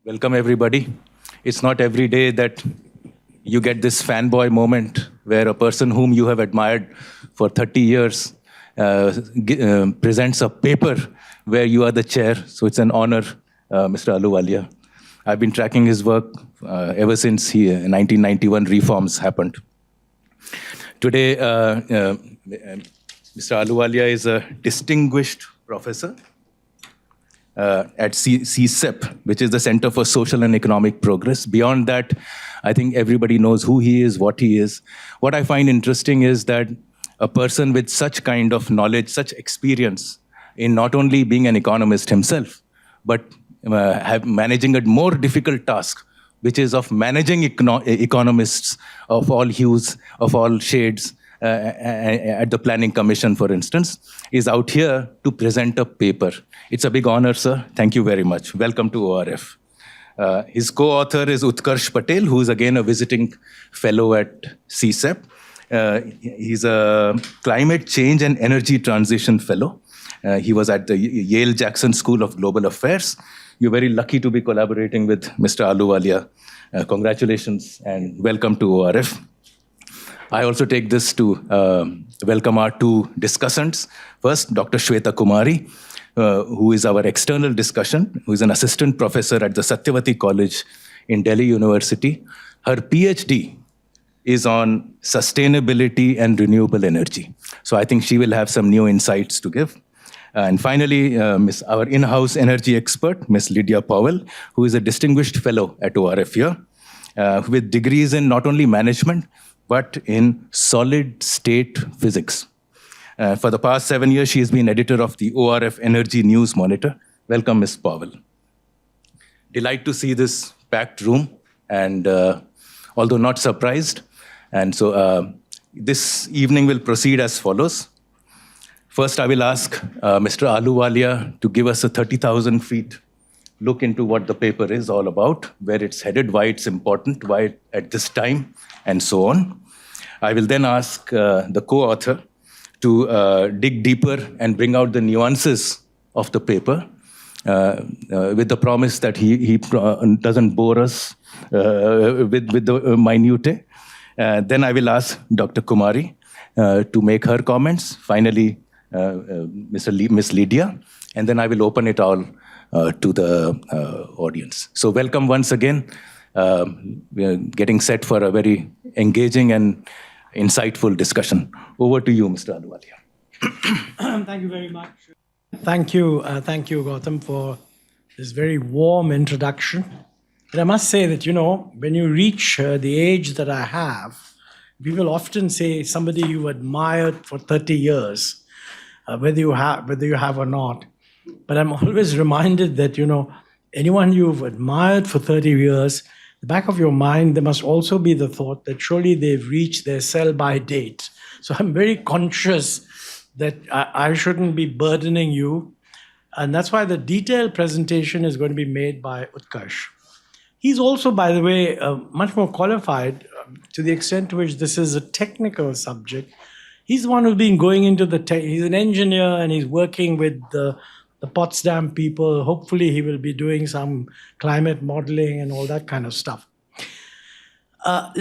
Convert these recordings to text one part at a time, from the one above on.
Welcome, everybody. It's not every day that you get this fanboy moment where a person whom you have admired for 30 years presents a paper where you are the chair. So it's an honor, Mr. Ahluwalia. I've been tracking his work ever since 1991 reforms happened. Today, Mr. Ahluwalia is a distinguished professor at CSEP, which is the Center for Social and Economic Progress. Beyond that, I think everybody knows who he is, what he is. What I find interesting is that a person with such kind of knowledge, such experience in not only being an economist himself, but managing a more difficult task, which is of managing economists of all hues, of all shades, at the Planning Commission, for instance, is out here to present a paper. It's a big honor, sir. Thank you very much. Welcome to ORF. His co-author is Utkarsh Patel, who is again a visiting fellow at CSEP. He's a climate change and energy transition fellow. He was at the Yale-Jackson School of Global Affairs. You're very lucky to be collaborating with Mr. Ahluwalia. Congratulations and welcome to ORF. I also take this to welcome our two discussants. First, Dr. Shweta Kumari, who is our external discussion, who is an assistant professor at the Satyavati College in Delhi University. Her PhD is on sustainability and renewable energy. So I think she will have some new insights to give. And finally, our in-house energy expert, Ms. Lydia Powell, who is a distinguished fellow at ORF here, with degrees in not only management, but in solid-state physics. For the past 7 years, she has been editor of the ORF Energy News Monitor. Welcome, Ms. Powell. Delight to see this packed room, and although not surprised. And so this evening will proceed as follows. First, I will ask Mr. Ahluwalia to give us a 30,000 feet look into what the paper is all about, where it's headed, why it's important, why at this time, and so on. I will then ask the co-author to dig deeper and bring out the nuances of the paper with the promise that he doesn't bore us with the minutiae. Then I will ask Dr. Kumari to make her comments. Finally, Ms. Lydia, and then I will open it all to the audience. So welcome once again. We are getting set for a very engaging and insightful discussion. Over to you, Mr. Ahluwalia. Thank you very much. Thank you, Gautam, for this very warm introduction. And I must say that, when you reach the age that I have, people often say somebody you admired for 30 years, whether you have or not. But I'm always reminded that, anyone you've admired for 30 years, the back of your mind, there must also be the thought that surely they've reached their sell-by date. So I'm very conscious that I shouldn't be burdening you. And that's why the detailed presentation is going to be made by Utkarsh. He's also, by the way, much more qualified to the extent to which this is a technical subject. He's the one who's been going into he's an engineer and he's working with the Potsdam people. Hopefully he will be doing some climate modeling and all that kind of stuff. I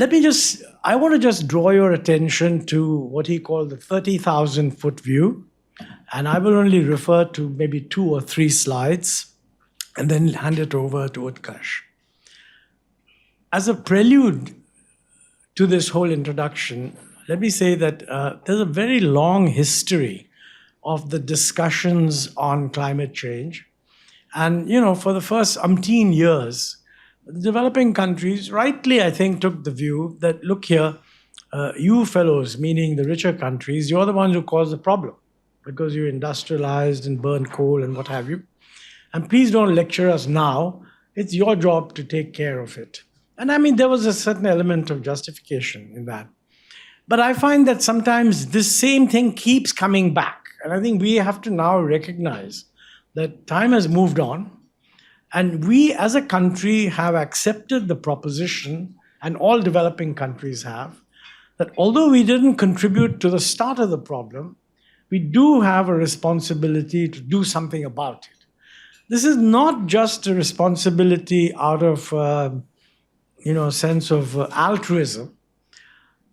want to just draw your attention to what he called the 30,000 foot view. And I will only refer to maybe 2 or 3 slides and then hand it over to Utkarsh. As a prelude to this whole introduction, let me say that there's a very long history of the discussions on climate change. And, for the first umpteen years, the developing countries rightly, I think, took the view that, look here, you fellows, meaning the richer countries, you're the ones who caused the problem because you industrialized and burned coal and what have you. And please don't lecture us now. It's your job to take care of it. And I mean, there was a certain element of justification in that. But I find that sometimes this same thing keeps coming back. And I think we have to now recognize that time has moved on. And we as a country have accepted the proposition, and all developing countries have, that although we didn't contribute to the start of the problem, we do have a responsibility to do something about it. this is not just a responsibility out of, sense of altruism.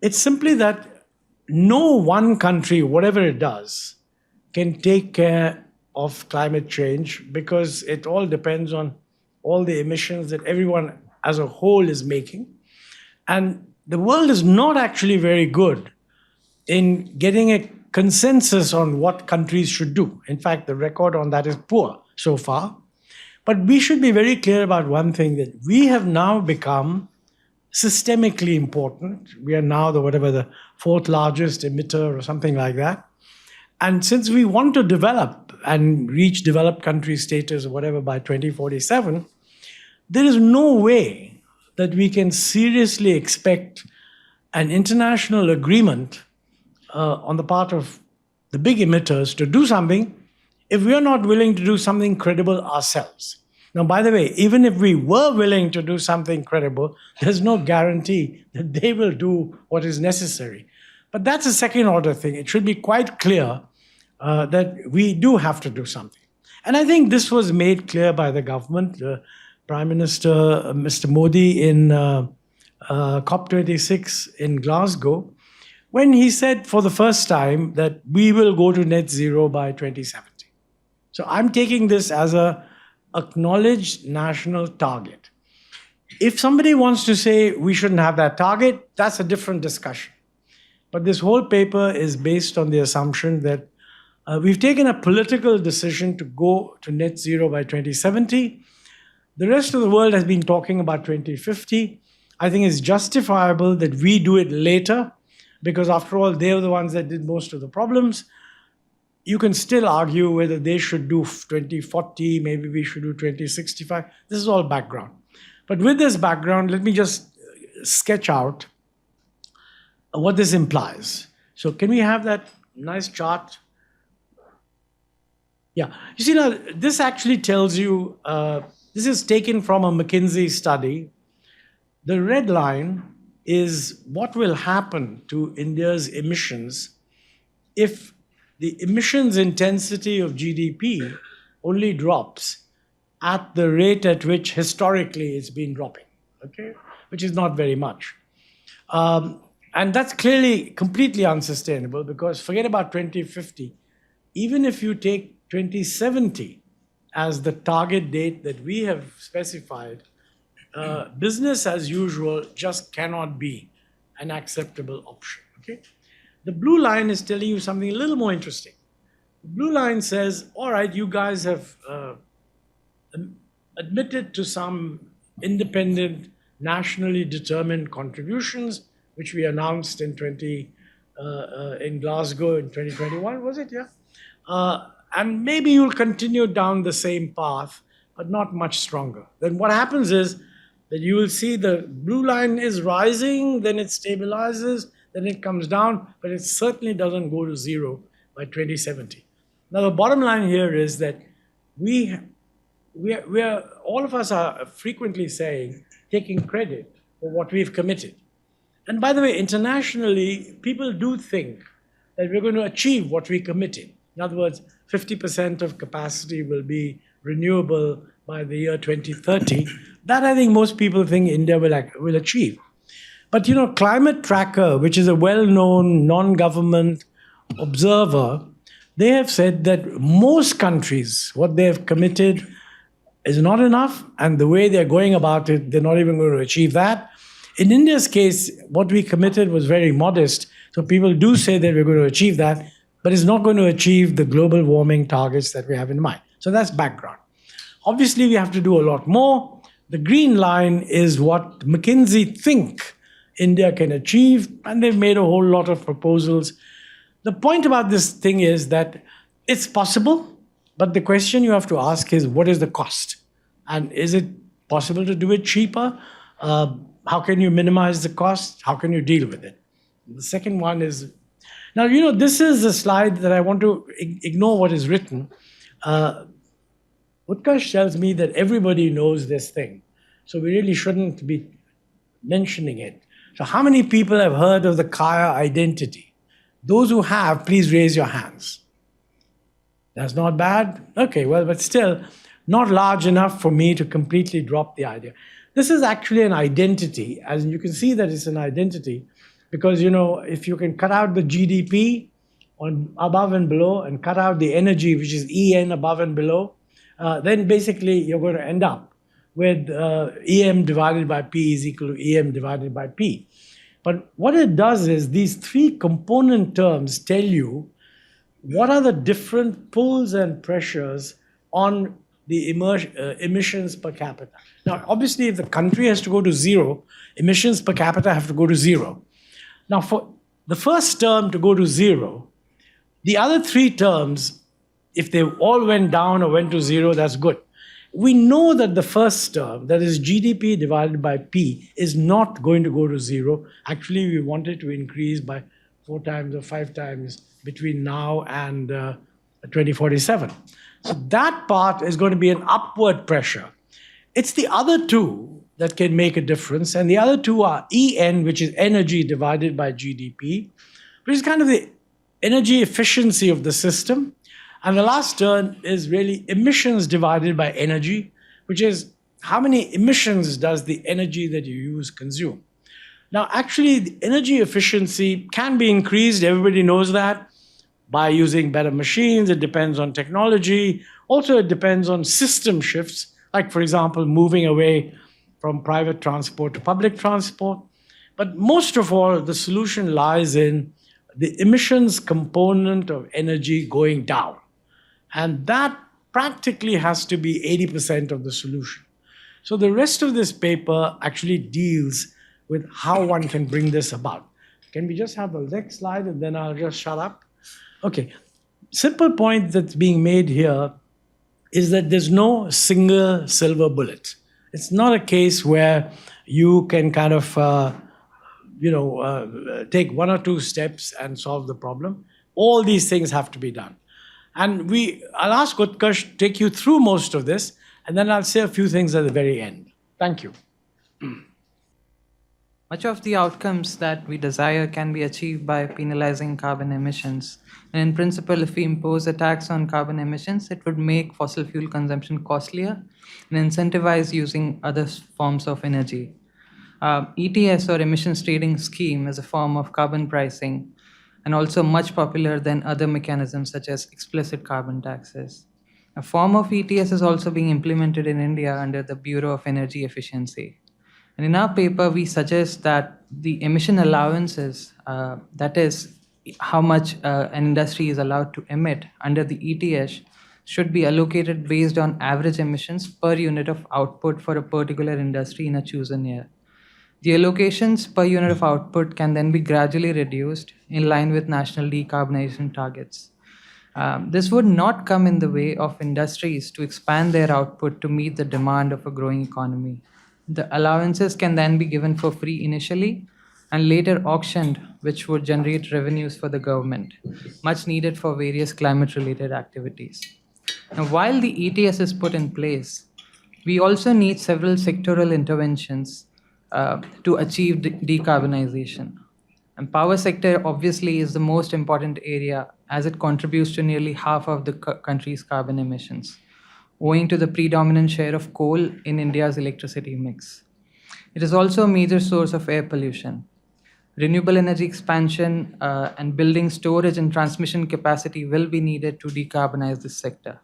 It's simply that no one country, whatever it does, can take care of climate change because it all depends on all the emissions that everyone as a whole is making. And the world is not actually very good in getting a consensus on what countries should do. In fact, the record on that is poor so far. But we should be very clear about one thing, that we have now become systemically important. We are now the fourth largest emitter or something like that. And since we want to develop and reach developed country status or whatever by 2047, there is no way that we can seriously expect an international agreement on the part of the big emitters to do something if we are not willing to do something credible ourselves. Now, by the way, even if we were willing to do something credible, there's no guarantee that they will do what is necessary. But that's a second order thing. It should be quite clear that we do have to do something. And I think this was made clear by the government. Prime Minister Mr. Modi in COP26 in Glasgow, when he said for the first time that we will go to net zero by 2070. So I'm taking this as a acknowledged national target. If somebody wants to say we shouldn't have that target, that's a different discussion. But this whole paper is based on the assumption that we've taken a political decision to go to net zero by 2070. The rest of the world has been talking about 2050. I think it's justifiable that we do it later, because after all, they're the ones that did most of the problems. You can still argue whether they should do 2040, maybe we should do 2065. This is all background. But with this background, let me just sketch out what this implies. So can we have that nice chart? Yeah. You see, now, this actually tells you, this is taken from a McKinsey study. The red line is what will happen to India's emissions if the emissions intensity of GDP only drops at the rate at which historically it's been dropping, okay? Which is not very much. And that's clearly completely unsustainable, because forget about 2050. Even if you take 2070 as the target date that we have specified, business as usual just cannot be an acceptable option, okay? The blue line is telling you something a little more interesting. The blue line says, all right, you guys have admitted to some independent, nationally determined contributions, which we announced in Glasgow in 2021, was it? Yeah. And maybe you'll continue down the same path, but not much stronger. Then what happens is that you will see the blue line is rising, then it stabilizes, then it comes down, but it certainly doesn't go to zero by 2070. Now, the bottom line here is that we are all of us are frequently saying, taking credit for what we've committed. And by the way, internationally, people do think that we're going to achieve what we committed. In other words, 50% of capacity will be renewable by the year 2030. That I think most people think India will achieve. But Climate Tracker, which is a well-known non-government observer, they have said that most countries, what they have committed is not enough, and the way they're going about it, they're not even going to achieve that. In India's case, what we committed was very modest, so people do say that we're going to achieve that, but it's not going to achieve the global warming targets that we have in mind. So that's background. Obviously, we have to do a lot more. The green line is what McKinsey think India can achieve, and they've made a whole lot of proposals. The point about this thing is that it's possible, but the question you have to ask is, what is the cost? And is it possible to do it cheaper? How can you minimize the cost? How can you deal with it? The second one is, now, this is a slide that I want to ignore what is written. Utkarsh tells me that everybody knows this thing, so we really shouldn't be mentioning it. So how many people have heard of the Kaya identity? Those who have, please raise your hands. That's not bad? Okay, well, but still, not large enough for me to completely drop the idea. This is actually an identity, as you can see that it's an identity, because if you can cut out the GDP on above and below and cut out the energy, which is EN above and below, then basically you're going to end up with EM divided by P is equal to EM divided by P. But what it does is these three component terms tell you what are the different pulls and pressures on the emissions per capita. Now, obviously, if the country has to go to zero, emissions per capita have to go to zero. Now, for the first term to go to zero, the other three terms, if they all went down or went to zero, that's good. We know that the first term, that is GDP divided by P, is not going to go to zero. Actually, we want it to increase by 4 times or 5 times between now and 2047. So that part is going to be an upward pressure. It's the other two that can make a difference, and the other two are EN, which is energy divided by GDP, which is kind of the energy efficiency of the system. And the last term is really emissions divided by energy, which is how many emissions does the energy that you use consume. Now, actually, the energy efficiency can be increased, everybody knows that, by using better machines. It depends on technology. Also, it depends on system shifts, like, for example, moving away from private transport to public transport. But most of all, the solution lies in the emissions component of energy going down. And that practically has to be 80% of the solution. So the rest of this paper actually deals with how one can bring this about. Can we just have the next slide and then I'll just shut up? Okay. Simple point that's being made here is that there's no single silver bullet. It's not a case where you can kind of, take 1 or 2 steps and solve the problem. All these things have to be done. And I'll ask Utkarsh to take you through most of this, and then I'll say a few things at the very end. Thank you. Much of the outcomes that we desire can be achieved by penalizing carbon emissions. And in principle, if we impose a tax on carbon emissions, it would make fossil fuel consumption costlier and incentivize using other forms of energy. ETS, or emissions trading scheme, is a form of carbon pricing and also much popular than other mechanisms such as explicit carbon taxes. A form of ETS is also being implemented in India under the Bureau of Energy Efficiency. And in our paper, we suggest that the emission allowances, that is, how much an industry is allowed to emit under the ETS, should be allocated based on average emissions per unit of output for a particular industry in a chosen year. The allocations per unit of output can then be gradually reduced in line with national decarbonization targets. This would not come in the way of industries to expand their output to meet the demand of a growing economy. The allowances can then be given for free initially and later auctioned, which would generate revenues for the government, much needed for various climate-related activities. Now, while the ETS is put in place, we also need several sectoral interventions to achieve decarbonization. And power sector obviously is the most important area as it contributes to nearly half of the country's carbon emissions, owing to the predominant share of coal in India's electricity mix. It is also a major source of air pollution. Renewable energy expansion and building storage and transmission capacity will be needed to decarbonize this sector.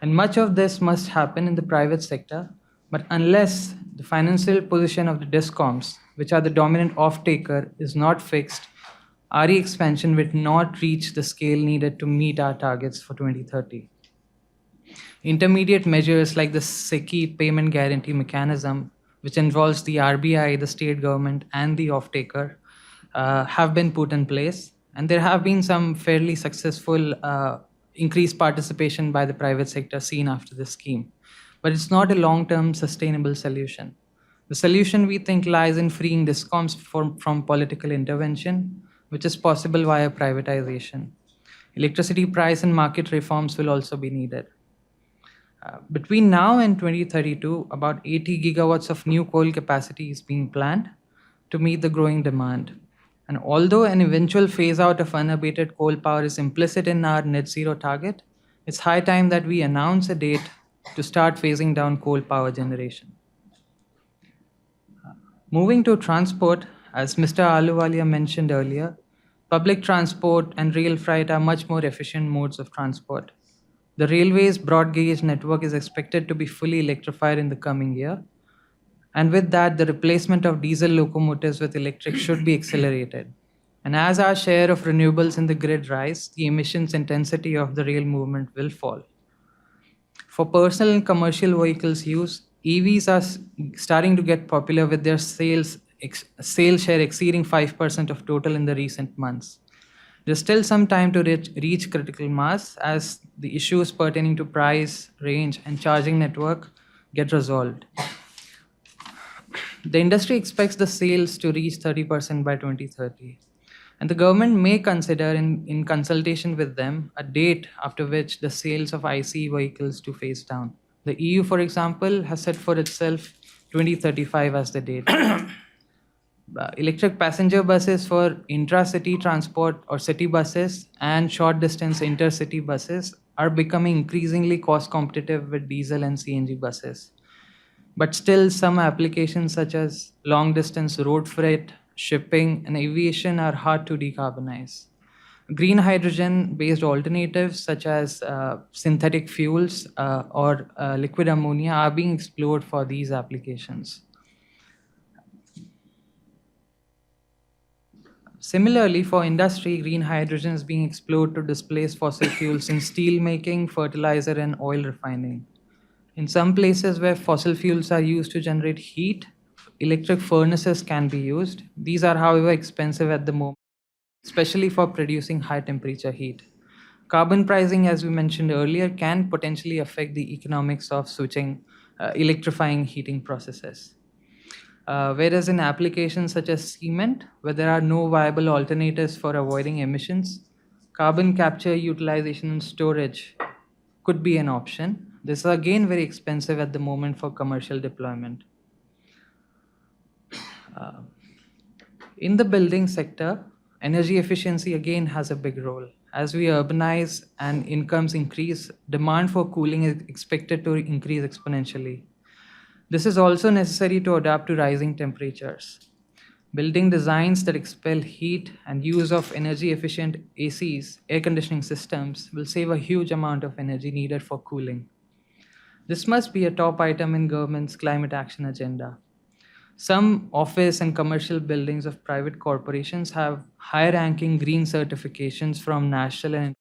And much of this must happen in the private sector, but unless the financial position of the DISCOMs, which are the dominant off-taker, is not fixed, RE expansion will not reach the scale needed to meet our targets for 2030. Intermediate measures like the SECI payment guarantee mechanism, which involves the RBI, the state government, and the off-taker, have been put in place. And there have been some fairly successful increased participation by the private sector seen after this scheme. But it's not a long-term sustainable solution. The solution, we think, lies in freeing DISCOMs from political intervention, which is possible via privatization. Electricity price and market reforms will also be needed. Between now and 2032, about 80 gigawatts of new coal capacity is being planned to meet the growing demand. And although an eventual phase out of unabated coal power is implicit in our net zero target, it's high time that we announce a date to start phasing down coal power generation. Moving to transport, as Mr. Ahluwalia mentioned earlier, public transport and rail freight are much more efficient modes of transport. The railway's broad gauge network is expected to be fully electrified in the coming year. And with that, the replacement of diesel locomotives with electric should be accelerated. And as our share of renewables in the grid rise, the emissions intensity of the rail movement will fall. For personal and commercial vehicles use, EVs are starting to get popular with their sales share exceeding 5% of total in the recent months. There's still some time to reach critical mass as the issues pertaining to price, range, and charging network get resolved. The industry expects the sales to reach 30% by 2030. And the government may consider, in consultation with them, a date after which the sales of ICE vehicles to phase down. The EU, for example, has set for itself 2035 as the date. Electric passenger buses for intra-city transport or city buses and short-distance intercity buses are becoming increasingly cost competitive with diesel and CNG buses. But still, some applications such as long-distance road freight, shipping, and aviation are hard to decarbonize. Green hydrogen-based alternatives such as synthetic fuels or liquid ammonia are being explored for these applications. Similarly, for industry, green hydrogen is being explored to displace fossil fuels in steel making, fertilizer, and oil refining. In some places where fossil fuels are used to generate heat, electric furnaces can be used. These are, however, expensive at the moment, especially for producing high temperature heat. Carbon pricing, as we mentioned earlier, can potentially affect the economics of electrifying heating processes. Whereas in applications such as cement, where there are no viable alternatives for avoiding emissions, carbon capture, utilization, and storage could be an option. This is again very expensive at the moment for commercial deployment. In the building sector, energy efficiency again has a big role. As we urbanize and incomes increase, demand for cooling is expected to increase exponentially. This is also necessary to adapt to rising temperatures. Building designs that expel heat and use of energy efficient ACs, air conditioning systems, will save a huge amount of energy needed for cooling. This must be a top item in government's climate action agenda. Some office and commercial buildings of private corporations have high-ranking green certifications from national and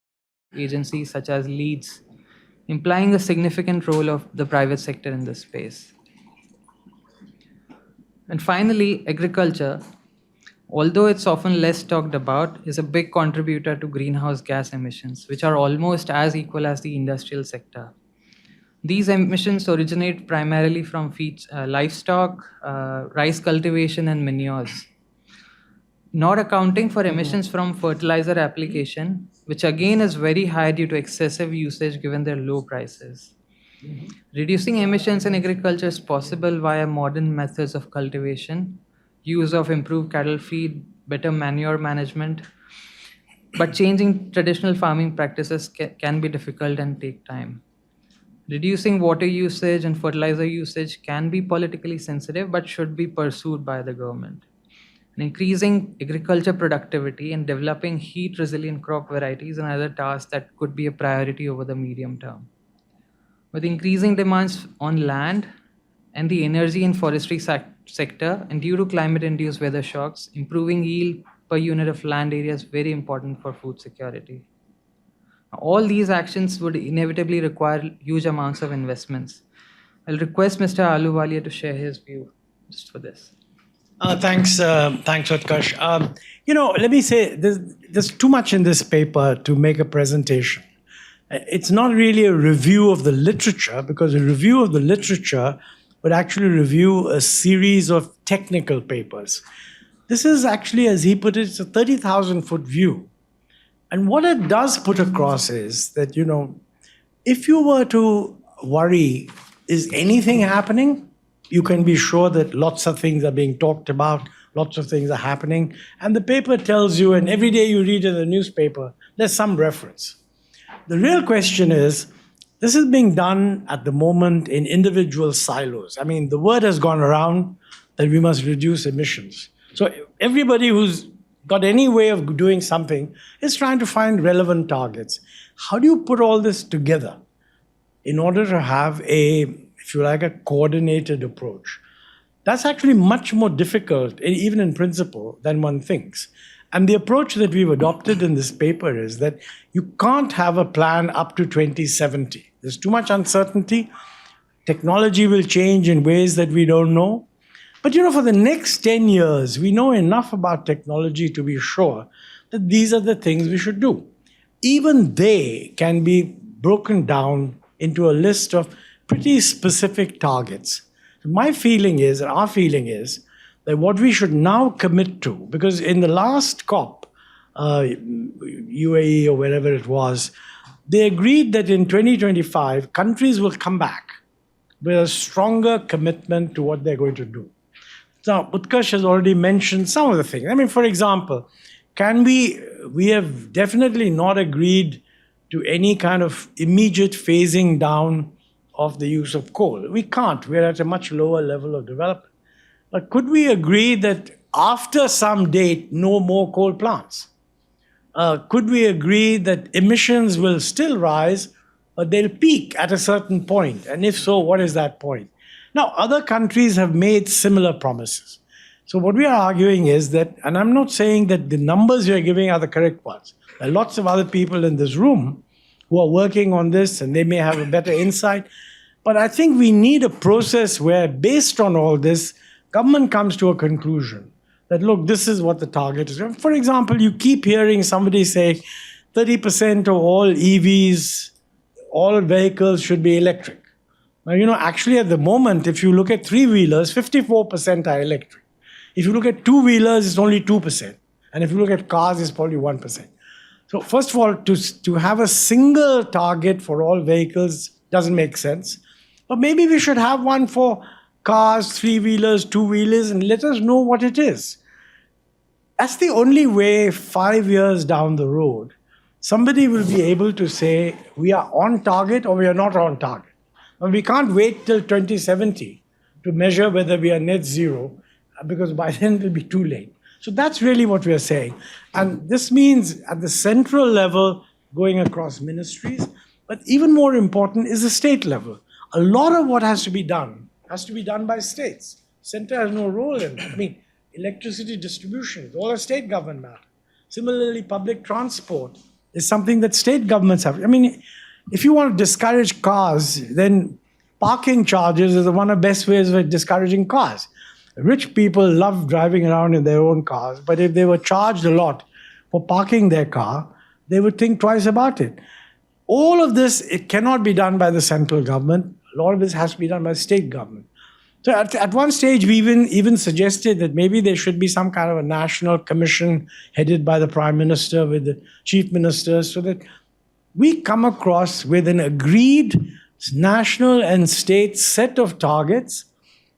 agencies such as LEEDs, implying a significant role of the private sector in this space. And finally, agriculture, although it's often less talked about, is a big contributor to greenhouse gas emissions, which are almost as equal as the industrial sector. These emissions originate primarily from livestock, rice cultivation, and manures, not accounting for emissions from fertilizer application, which again is very high due to excessive usage given their low prices. Reducing emissions in agriculture is possible via modern methods of cultivation, use of improved cattle feed, better manure management, but changing traditional farming practices can be difficult and take time. Reducing water usage and fertilizer usage can be politically sensitive but should be pursued by the government. And increasing agriculture productivity and developing heat-resilient crop varieties are another task that could be a priority over the medium term. With increasing demands on land and the energy and forestry sector, and due to climate-induced weather shocks, improving yield per unit of land area is very important for food security. All these actions would inevitably require huge amounts of investments. I'll request Mr. Ahluwalia to share his view just for this. Thanks, Utkarsh. Let me say, there's too much in this paper to make a presentation. It's not really a review of the literature, because a review of the literature would actually review a series of technical papers. This is actually, as he put it, it's a 30,000-foot view. And what it does put across is that, if you were to worry, is anything happening? You can be sure that lots of things are being talked about, lots of things are happening. And the paper tells you, and every day you read in the newspaper, there's some reference. The real question is This is being done at the moment in individual silos. I mean, the word has gone around that we must reduce emissions. So everybody who's got any way of doing something is trying to find relevant targets. How do you put all this together in order to have a, if you like, a coordinated approach? That's actually much more difficult, even in principle, than one thinks. And the approach that we've adopted in this paper is that you can't have a plan up to 2070. There's too much uncertainty. Technology will change in ways that we don't know. But for the next 10 years, we know enough about technology to be sure that these are the things we should do. Even they can be broken down into a list of pretty specific targets. My feeling is, and our feeling is, that what we should now commit to, because in the last COP, UAE or wherever it was, they agreed that in 2025, countries will come back with a stronger commitment to what they're going to do. Now, Utkarsh has already mentioned some of the things. I mean, for example, we have definitely not agreed to any kind of immediate phasing down of the use of coal. We can't. We're at a much lower level of development. But could we agree that after some date, no more coal plants? Could we agree that emissions will still rise, but they'll peak at a certain point? And if so, what is that point? Now, other countries have made similar promises. So what we are arguing is that, and I'm not saying that the numbers you're giving are the correct ones. There are lots of other people in this room who are working on this, and they may have a better insight. But I think we need a process where, based on all this, government comes to a conclusion that, look, this is what the target is. For example, you keep hearing somebody say 30% of all EVs, all vehicles should be electric. Now, actually at the moment, if you look at three-wheelers, 54% are electric. If you look at two-wheelers, it's only 2%. And if you look at cars, it's probably 1%. So first of all, to have a single target for all vehicles doesn't make sense. But maybe we should have one for cars, three-wheelers, two-wheelers, and let us know what it is. That's the only way 5 years down the road, somebody will be able to say, we are on target or we are not on target. And we can't wait till 2070 to measure whether we are net zero, because by then it will be too late. So that's really what we are saying. And this means at the central level, going across ministries, but even more important is the state level. A lot of what has to be done by states. Center has no role in that. I mean, electricity distribution is all a state government matter. Similarly, public transport is something that state governments have. I mean, if you want to discourage cars, then parking charges is one of the best ways of discouraging cars. Rich people love driving around in their own cars, but if they were charged a lot for parking their car, they would think twice about it. All of this, it cannot be done by the central government. A lot of this has to be done by state government. So at one stage, we even suggested that maybe there should be some kind of a national commission headed by the Prime Minister with the chief ministers, so that we come across with an agreed national and state set of targets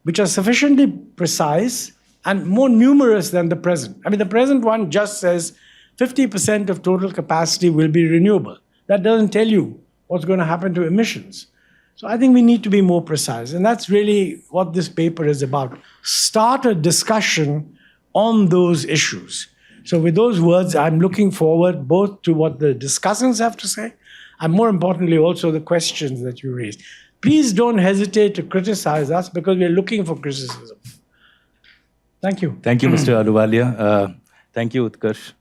which are sufficiently precise and more numerous than the present. I mean, the present one just says 50% of total capacity will be renewable. That doesn't tell you what's going to happen to emissions. So I think we need to be more precise. And that's really what this paper is about. Start a discussion on those issues. So with those words, I'm looking forward both to what the discussants have to say, and more importantly, also the questions that you raised. Please don't hesitate to criticize us, because we're looking for criticism. Thank you. Thank you, Mr. Ahluwalia. Thank you, Utkarsh.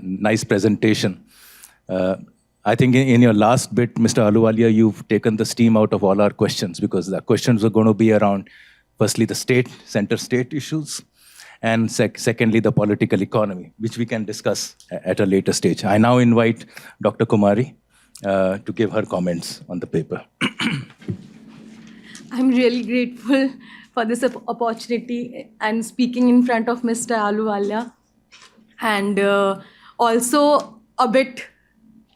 Nice presentation. I think in your last bit, Mr. Ahluwalia, you've taken the steam out of all our questions, because the questions are going to be around, firstly, the center-state issues, and secondly, the political economy, which we can discuss at a later stage. I now invite Dr. Kumari to give her comments on the paper. I'm really grateful for this opportunity and speaking in front of Mr. Ahluwalia, and also a bit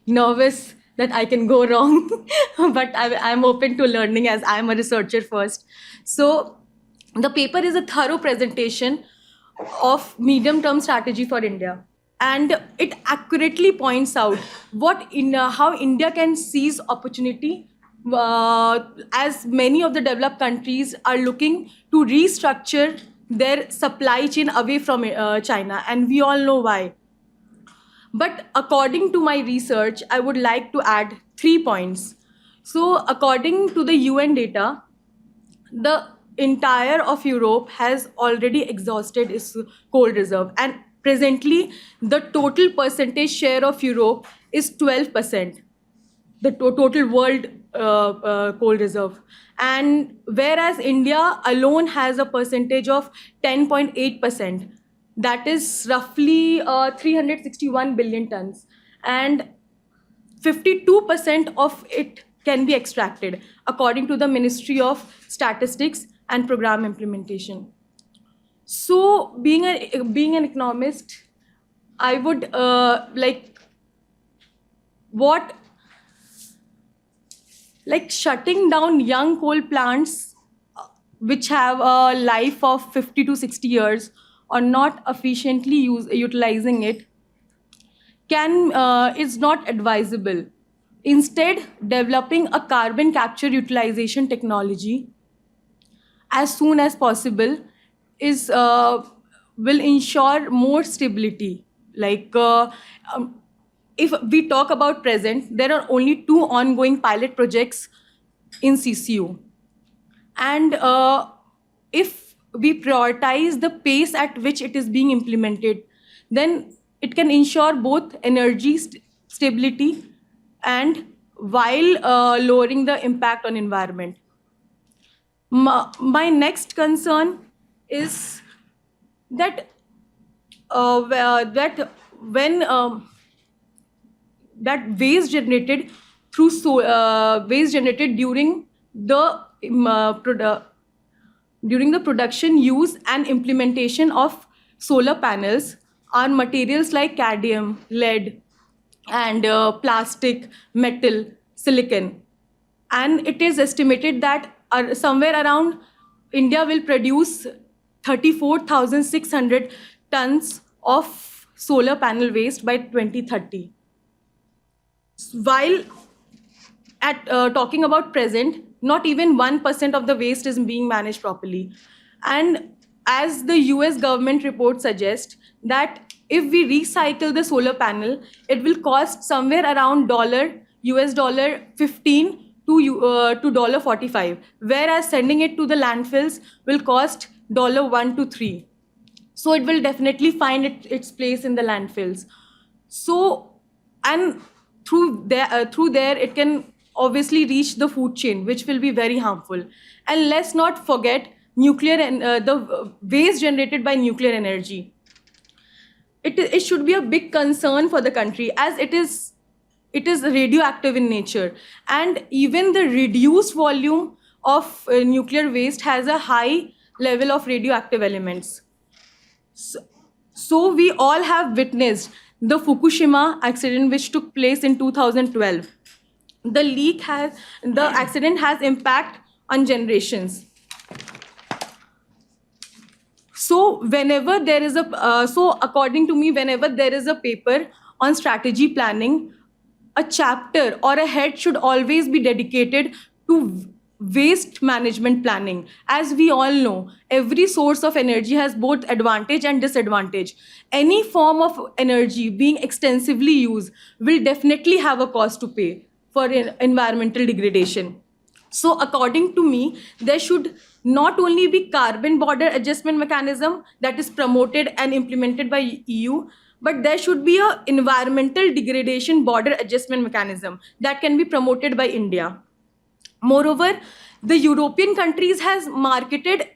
nervous that I can go wrong, but I'm open to learning as I'm a researcher first. So the paper is a thorough presentation of medium-term strategy for India, and it accurately points out how India can seize opportunity as many of the developed countries are looking to restructure their supply chain away from China, and we all know why. But according to my research, I would like to add 3 points. So, according to the UN data, the entire of Europe has already exhausted its coal reserve, and presently the total percentage share of Europe is 12%, the total world coal reserve. And whereas India alone has a percentage of 10.8%, that is roughly 361 billion tons, and 52% of it can be extracted, according to the Ministry of Statistics and Program Implementation. So, being an economist, I would shutting down young coal plants which have a life of 50 to 60 years or not efficiently utilizing it is not advisable. Instead, developing a carbon capture utilization technology as soon as possible will ensure more stability. If we talk about present, there are only 2 ongoing pilot projects in CCU. And if we prioritize the pace at which it is being implemented, then it can ensure both energy stability and while lowering the impact on environment. My next concern is that that waste generated during the production, use, and implementation of solar panels are materials like cadmium, lead, and plastic, metal, silicon. And it is estimated that somewhere around India will produce 34,600 tons of solar panel waste by 2030. While talking about present, not even 1% of the waste is being managed properly. And as the US government report suggests, that if we recycle the solar panel, it will cost somewhere around $15 to $45, whereas sending it to the landfills will cost $1 to $3. So it will definitely find its place in the landfills. So, and through there it can obviously reach the food chain, which will be very harmful. And let's not forget nuclear and the waste generated by nuclear energy. It should be a big concern for the country, as it is radioactive in nature, and even the reduced volume of nuclear waste has a high level of radioactive elements. So we all have witnessed the Fukushima accident, which took place in 2012. The accident has impact on generations. So according to me, whenever there is a paper on strategy planning, a chapter or a head should always be dedicated to waste management planning. As we all know, every source of energy has both advantage and disadvantage. Any form of energy being extensively used will definitely have a cost to pay for environmental degradation. So according to me, there should not only be carbon border adjustment mechanism that is promoted and implemented by EU, but there should be an environmental degradation border adjustment mechanism that can be promoted by India. Moreover, the European countries has marketed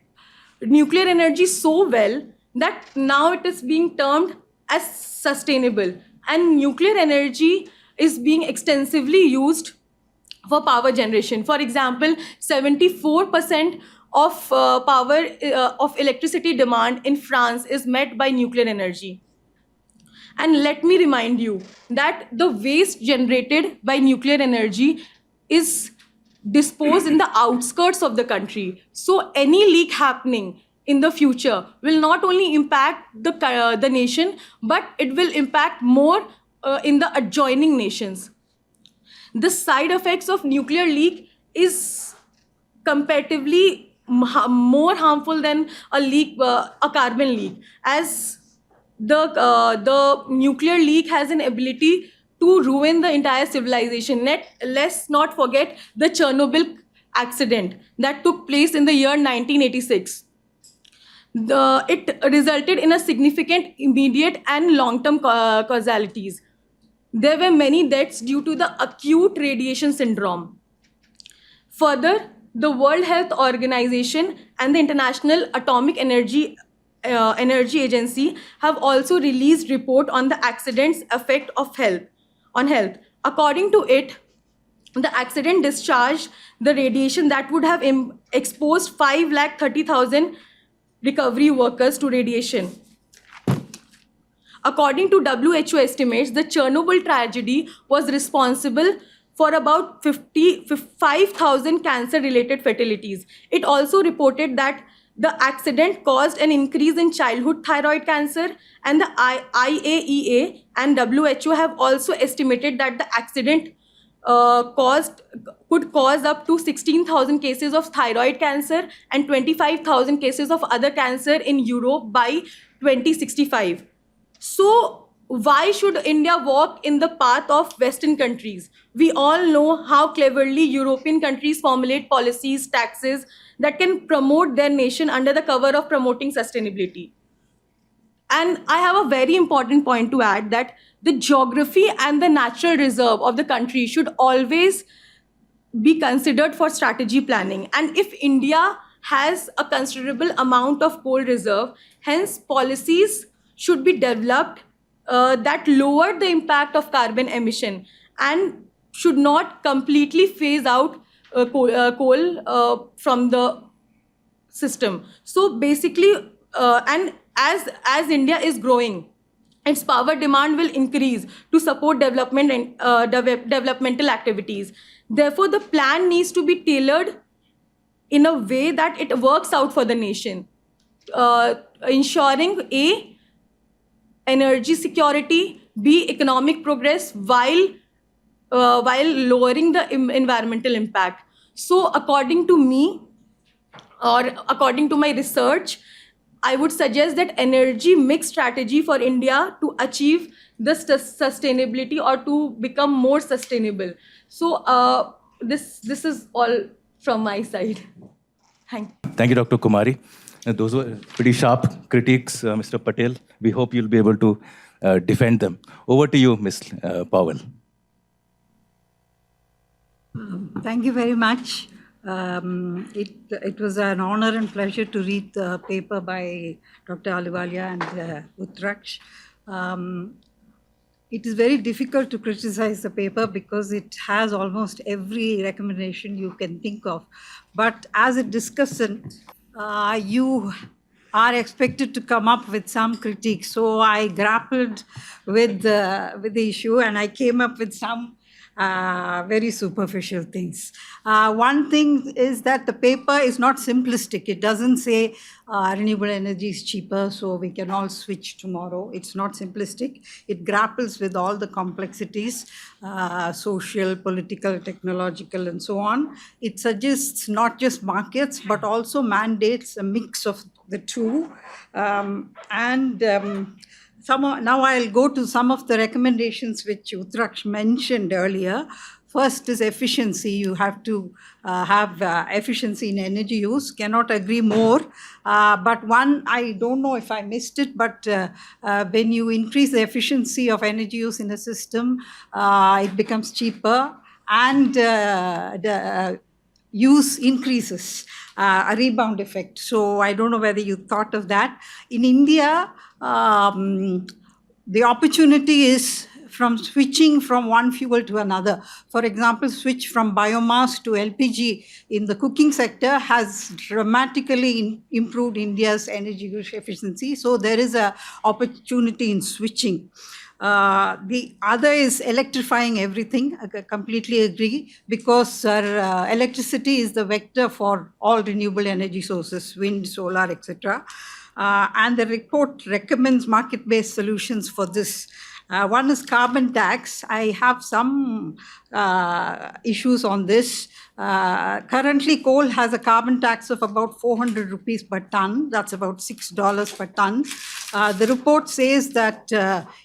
nuclear energy so well that now it is being termed as sustainable, and nuclear energy is being extensively used for power generation. For example, 74% of of electricity demand in France is met by nuclear energy. And let me remind you that the waste generated by nuclear energy is disposed in the outskirts of the country. So any leak happening in the future will not only impact the nation, but it will impact more in the adjoining nations. The side effects of nuclear leak is comparatively more harmful than a leak, a carbon leak, as the nuclear leak has an ability to ruin the entire civilization. Let's not forget the Chernobyl accident that took place in the year 1986. It resulted in a significant immediate and long-term causalities. There were many deaths due to the acute radiation syndrome. Further, the World Health Organization and the International Atomic Energy Agency have also released report on the accident's effect on health. According to it, the accident discharged the radiation that would have exposed 530,000 recovery workers to radiation. According to WHO estimates, the Chernobyl tragedy was responsible for about 55,000 cancer-related fatalities. It also reported that the accident caused an increase in childhood thyroid cancer, and the IAEA and WHO have also estimated that the accident could cause up to 16,000 cases of thyroid cancer and 25,000 cases of other cancer in Europe by 2065. So why should India walk in the path of Western countries? We all know how cleverly European countries formulate policies, taxes that can promote their nation under the cover of promoting sustainability. And I have a very important point to add, that the geography and the natural reserve of the country should always be considered for strategy planning. And if India has a considerable amount of coal reserve, hence policies should be developed that lower the impact of carbon emission and should not completely phase out coal from the system. So basically, and as India is growing, its power demand will increase to support development and developmental activities. Therefore, the plan needs to be tailored in a way that it works out for the nation, ensuring A, energy security, B, economic progress, while lowering the environmental impact. So according to me, or according to my research, I would suggest that energy mix strategy for India to achieve the sustainability or to become more sustainable. So this is all from my side. Thank you. Thank you, Dr. Kumari. Those were pretty sharp critiques, Mr. Patel. We hope you'll be able to defend them. Over to you, Ms. Powell. Thank you very much. It was an honor and pleasure to read the paper by Dr. Ahluwalia and Utkarsh. It is very difficult to criticize the paper because it has almost every recommendation you can think of. But as a discussant, you are expected to come up with some critiques. So I grappled with the issue and I came up with some very superficial things. One thing is that the paper is not simplistic. It doesn't say renewable energy is cheaper, so we can all switch tomorrow. It's not simplistic. It grapples with all the complexities, social, political, technological, and so on. It suggests not just markets, but also mandates a mix of the two. Now I'll go to some of the recommendations which Utkarsh mentioned earlier. First is efficiency. You have to have efficiency in energy use. Cannot agree more. But one, I don't know if I missed it, but when you increase the efficiency of energy use in a system, it becomes cheaper and the use increases, a rebound effect. So I don't know whether you thought of that. In India, the opportunity is from switching from one fuel to another. For example, switch from biomass to LPG in the cooking sector has dramatically improved India's energy use efficiency. So there is an opportunity in switching. The other is electrifying everything. I completely agree, because electricity is the vector for all renewable energy sources, wind, solar, etc. And the report recommends market-based solutions for this. One is carbon tax. I have some issues on this. Currently, coal has a carbon tax of about 400 rupees per ton. That's about $6 per ton. The report says that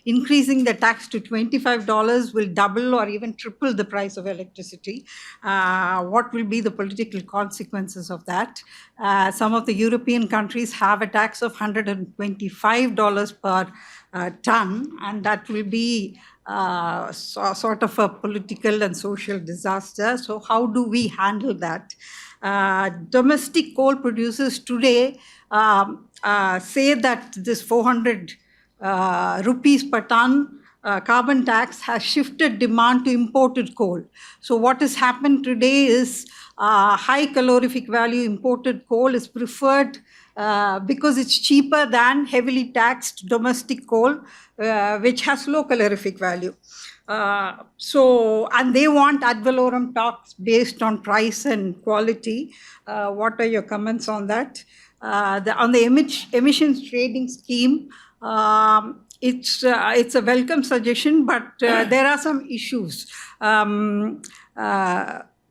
increasing the tax to $25 will double or even triple the price of electricity. What will be the political consequences of that? Some of the European countries have a tax of $125 per ton, and that will be sort of a political and social disaster. So how do we handle that? Domestic coal producers today say that this 400 rupees per ton carbon tax has shifted demand to imported coal. So what has happened today is high calorific value imported coal is preferred because it's cheaper than heavily taxed domestic coal, which has low calorific value. And they want ad valorem talks based on price and quality. What are your comments on that? On the emissions trading scheme, it's a welcome suggestion, but there are some issues.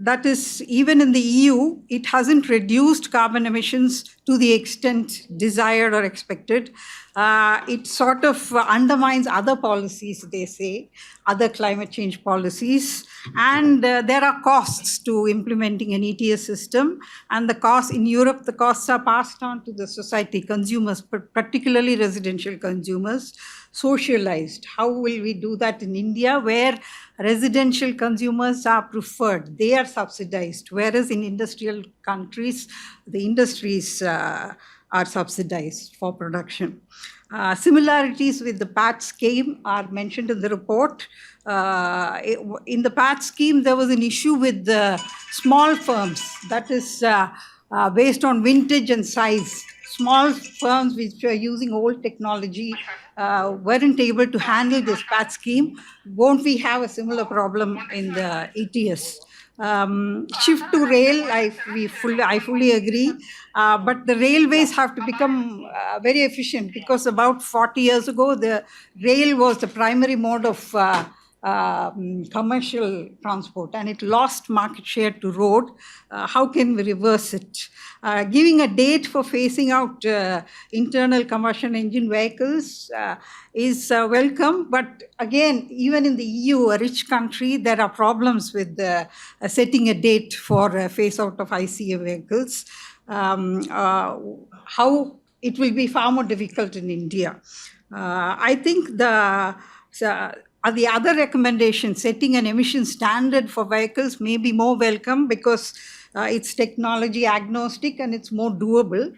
That is, even in the EU, it hasn't reduced carbon emissions to the extent desired or expected. It sort of undermines other policies, they say, other climate change policies. And there are costs to implementing an ETS system. And the costs in Europe, the costs are passed on to the society, consumers, particularly residential consumers, socialized. How will we do that in India, where residential consumers are preferred? They are subsidized, whereas in industrial countries, the industries are subsidized for production. Similarities with the PAT scheme are mentioned in the report. In the PAT scheme, there was an issue with the small firms, that is based on vintage and size. Small firms which were using old technology weren't able to handle this PAT scheme. Won't we have a similar problem in the ETS? Shift to rail, I fully agree. But the railways have to become very efficient, because about 40 years ago, the rail was the primary mode of commercial transport, and it lost market share to road. How can we reverse it? Giving a date for phasing out internal combustion engine vehicles is welcome, but again, even in the EU, a rich country, there are problems with setting a date for phase out of ICE vehicles. How it will be far more difficult in India. I think the other recommendation, setting an emission standard for vehicles, may be more welcome, because it's technology agnostic and it's more doable.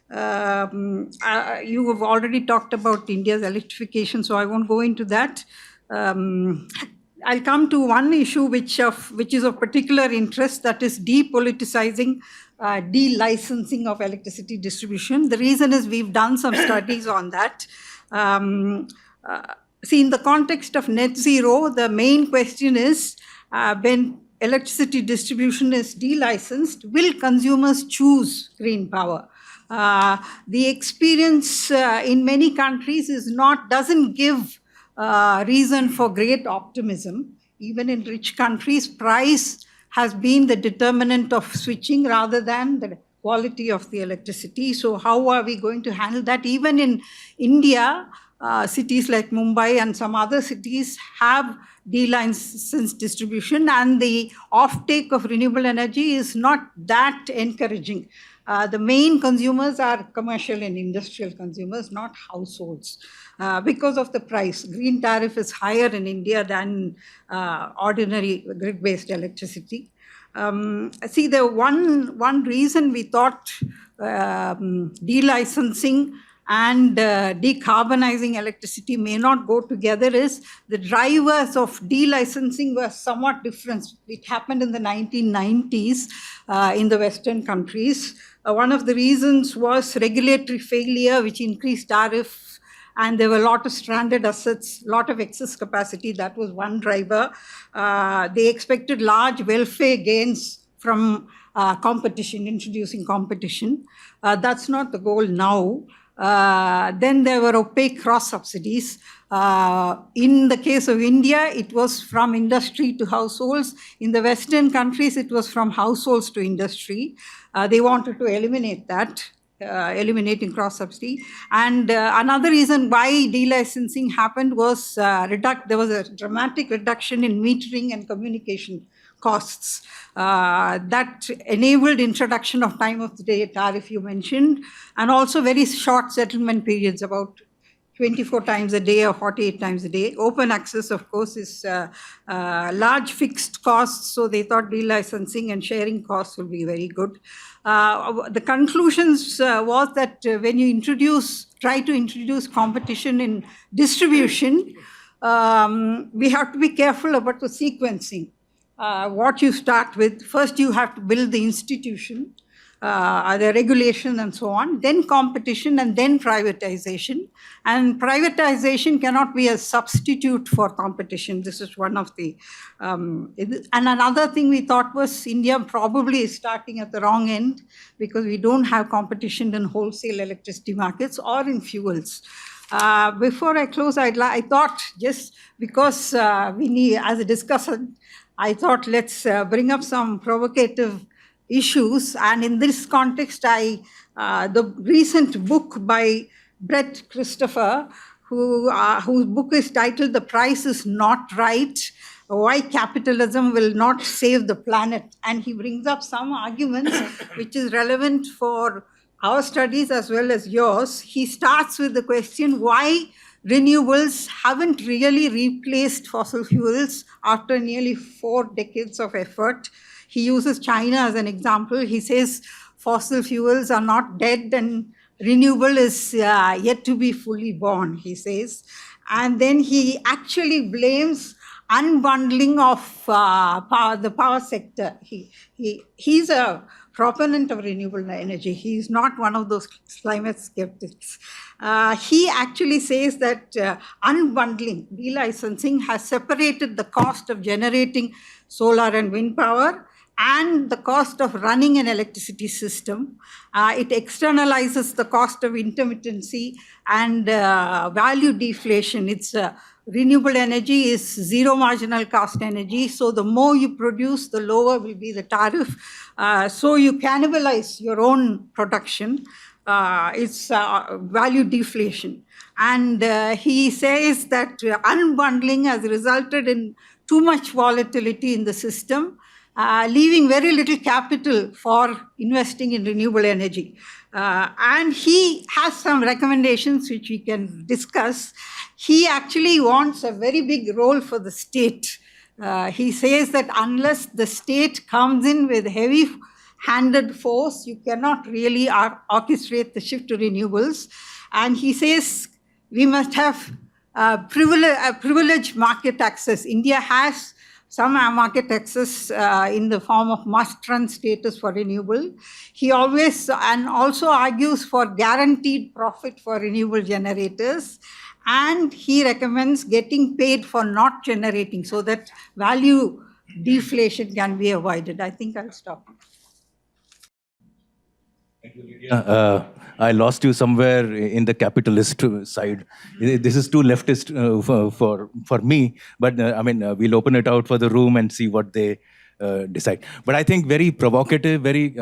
You have already talked about India's electrification, so I won't go into that. I'll come to one issue which is of particular interest, that is depoliticizing, de-licensing of electricity distribution. The reason is we've done some studies on that. See, in the context of net zero, the main question is, when electricity distribution is de-licensed, will consumers choose green power? The experience in many countries doesn't give reason for great optimism. Even in rich countries, price has been the determinant of switching rather than the quality of the electricity. So how are we going to handle that? Even in India, cities like Mumbai and some other cities have de-licensed distribution, and the offtake of renewable energy is not that encouraging. The main consumers are commercial and industrial consumers, not households, because of the price. Green tariff is higher in India than ordinary grid-based electricity. See, the one reason we thought de-licensing and decarbonizing electricity may not go together is the drivers of de-licensing were somewhat different. It happened in the 1990s in the Western countries. One of the reasons was regulatory failure, which increased tariff, and there were a lot of stranded assets, a lot of excess capacity. That was one driver. They expected large welfare gains from competition, introducing competition. That's not the goal now. Then there were opaque cross subsidies. In the case of India, it was from industry to households. In the Western countries, it was from households to industry. They wanted to eliminate that. Eliminating cross subsidy. And another reason why delicensing happened was there was a dramatic reduction in metering and communication costs. That enabled introduction of time of the day tariff you mentioned, and also very short settlement periods, about 24 times a day or 48 times a day. Open access, of course, is large fixed costs, so they thought delicensing and sharing costs will be very good. The conclusions was that when you try to introduce competition in distribution, we have to be careful about the sequencing. What you start with, first you have to build the institution, the regulation and so on, then competition, and then privatization. And privatization cannot be a substitute for competition. This is one of the, and another thing we thought was India probably is starting at the wrong end because we don't have competition in wholesale electricity markets or in fuels. Before I close, I thought just because we need, as a discussion, I thought let's bring up some provocative issues. And in this context, the recent book by Brett Christopher, whose book is titled "The Price is Not Right: Why Capitalism Will Not Save the Planet," and he brings up some arguments which is relevant for our studies as well as yours. He starts with the question why renewables haven't really replaced fossil fuels after nearly 4 decades of effort. He uses China as an example. He says fossil fuels are not dead and renewable is yet to be fully born, he says. And then he actually blames unbundling of the power sector. He's a proponent of renewable energy. He's not one of those climate skeptics. He actually says that unbundling, delicensing, has separated the cost of generating solar and wind power and the cost of running an electricity system. It externalizes the cost of intermittency and value deflation. It's renewable energy is zero marginal cost energy, so the more you produce, the lower will be the tariff. So you cannibalize your own production. It's value deflation. And he says that unbundling has resulted in too much volatility in the system, leaving very little capital for investing in renewable energy. And he has some recommendations which we can discuss. He actually wants a very big role for the state. He says that unless the state comes in with heavy-handed force, you cannot really orchestrate the shift to renewables. And he says we must have privileged market access. India has some market access in the form of must-run status for renewable. He always and also argues for guaranteed profit for renewable generators. And he recommends getting paid for not generating so that value deflation can be avoided. I think I'll stop. I lost you somewhere in the capitalist side. This is too leftist for me, but I mean, we'll open it out for the room and see what they decide. But I think very provocative, very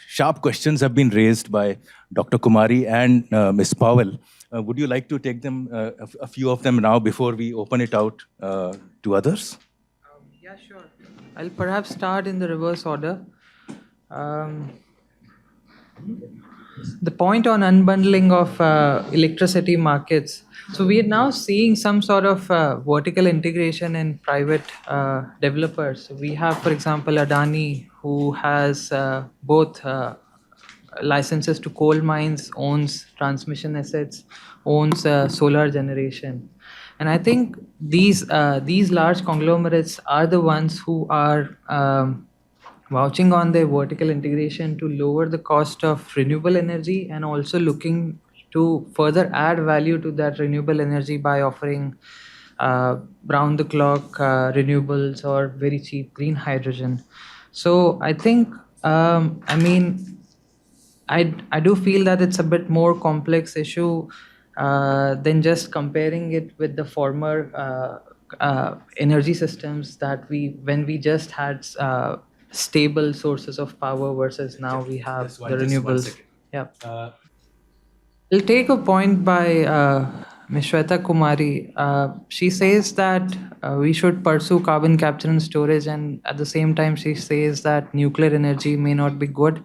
sharp questions have been raised by Dr. Kumari and Ms. Powell. Would you like to take them, a few of them now before we open it out to others? Yeah, sure. I'll perhaps start in the reverse order. The point on unbundling of electricity markets. So we are now seeing some sort of vertical integration in private developers. We have, for example, Adani, who has both licenses to coal mines, owns transmission assets, owns solar generation. And I think these large conglomerates are the ones who are vouching on their vertical integration to lower the cost of renewable energy and also looking to further add value to that renewable energy by offering round-the-clock renewables or very cheap green hydrogen. So I think, I mean, I do feel that it's a bit more complex issue than just comparing it with the former energy systems that when we just had stable sources of power versus now we have the renewables. Yeah. I'll take a point by Ms. Shweta Kumari. She says that we should pursue carbon capture and storage, and at the same time, she says that nuclear energy may not be good.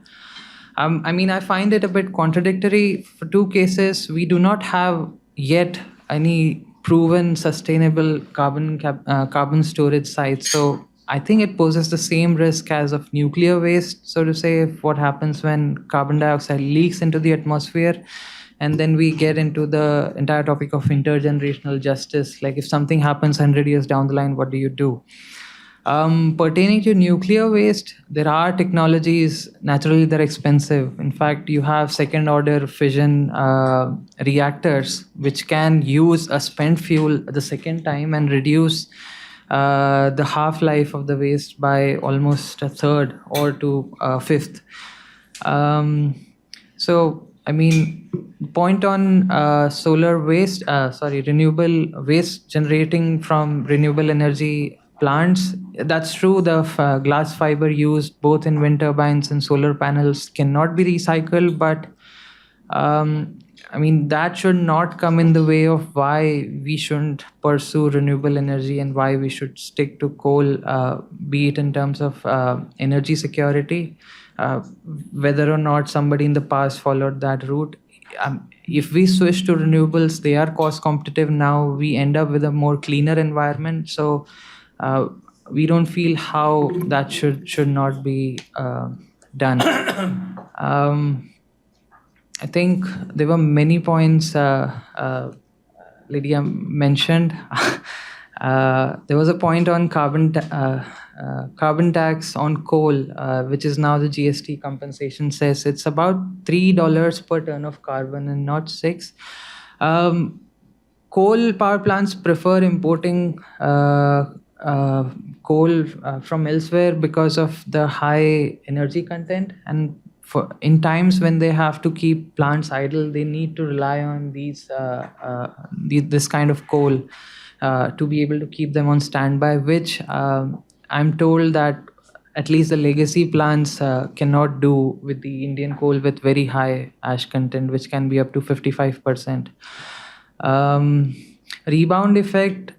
I mean, I find it a bit contradictory. For two cases, we do not have yet any proven sustainable carbon storage sites. So I think it poses the same risk as of nuclear waste, so to say, if what happens when carbon dioxide leaks into the atmosphere. And then we get into the entire topic of intergenerational justice. Like if something happens 100 years down the line, what do you do? Pertaining to nuclear waste, there are technologies, naturally they're expensive. In fact, you have second order fission reactors, which can use a spent fuel the second time and reduce the half-life of the waste by almost a third or to a fifth. So, I mean, point on renewable waste generating from renewable energy plants. That's true. The glass fiber used both in wind turbines and solar panels cannot be recycled, but I mean, that should not come in the way of why we shouldn't pursue renewable energy and why we should stick to coal, be it in terms of energy security, whether or not somebody in the past followed that route. If we switch to renewables, they are cost competitive now. We end up with a more cleaner environment. So we don't feel how that should not be done. I think there were many points Lydia mentioned. There was a point on carbon tax on coal, which is now the GST compensation says it's about $3 per ton of carbon and not 6. Coal power plants prefer importing coal from elsewhere because of the high energy content, and in times when they have to keep plants idle, they need to rely on this kind of coal to be able to keep them on standby, which I'm told that at least the legacy plants cannot do with the Indian coal with very high ash content, which can be up to 55%. Rebound effect,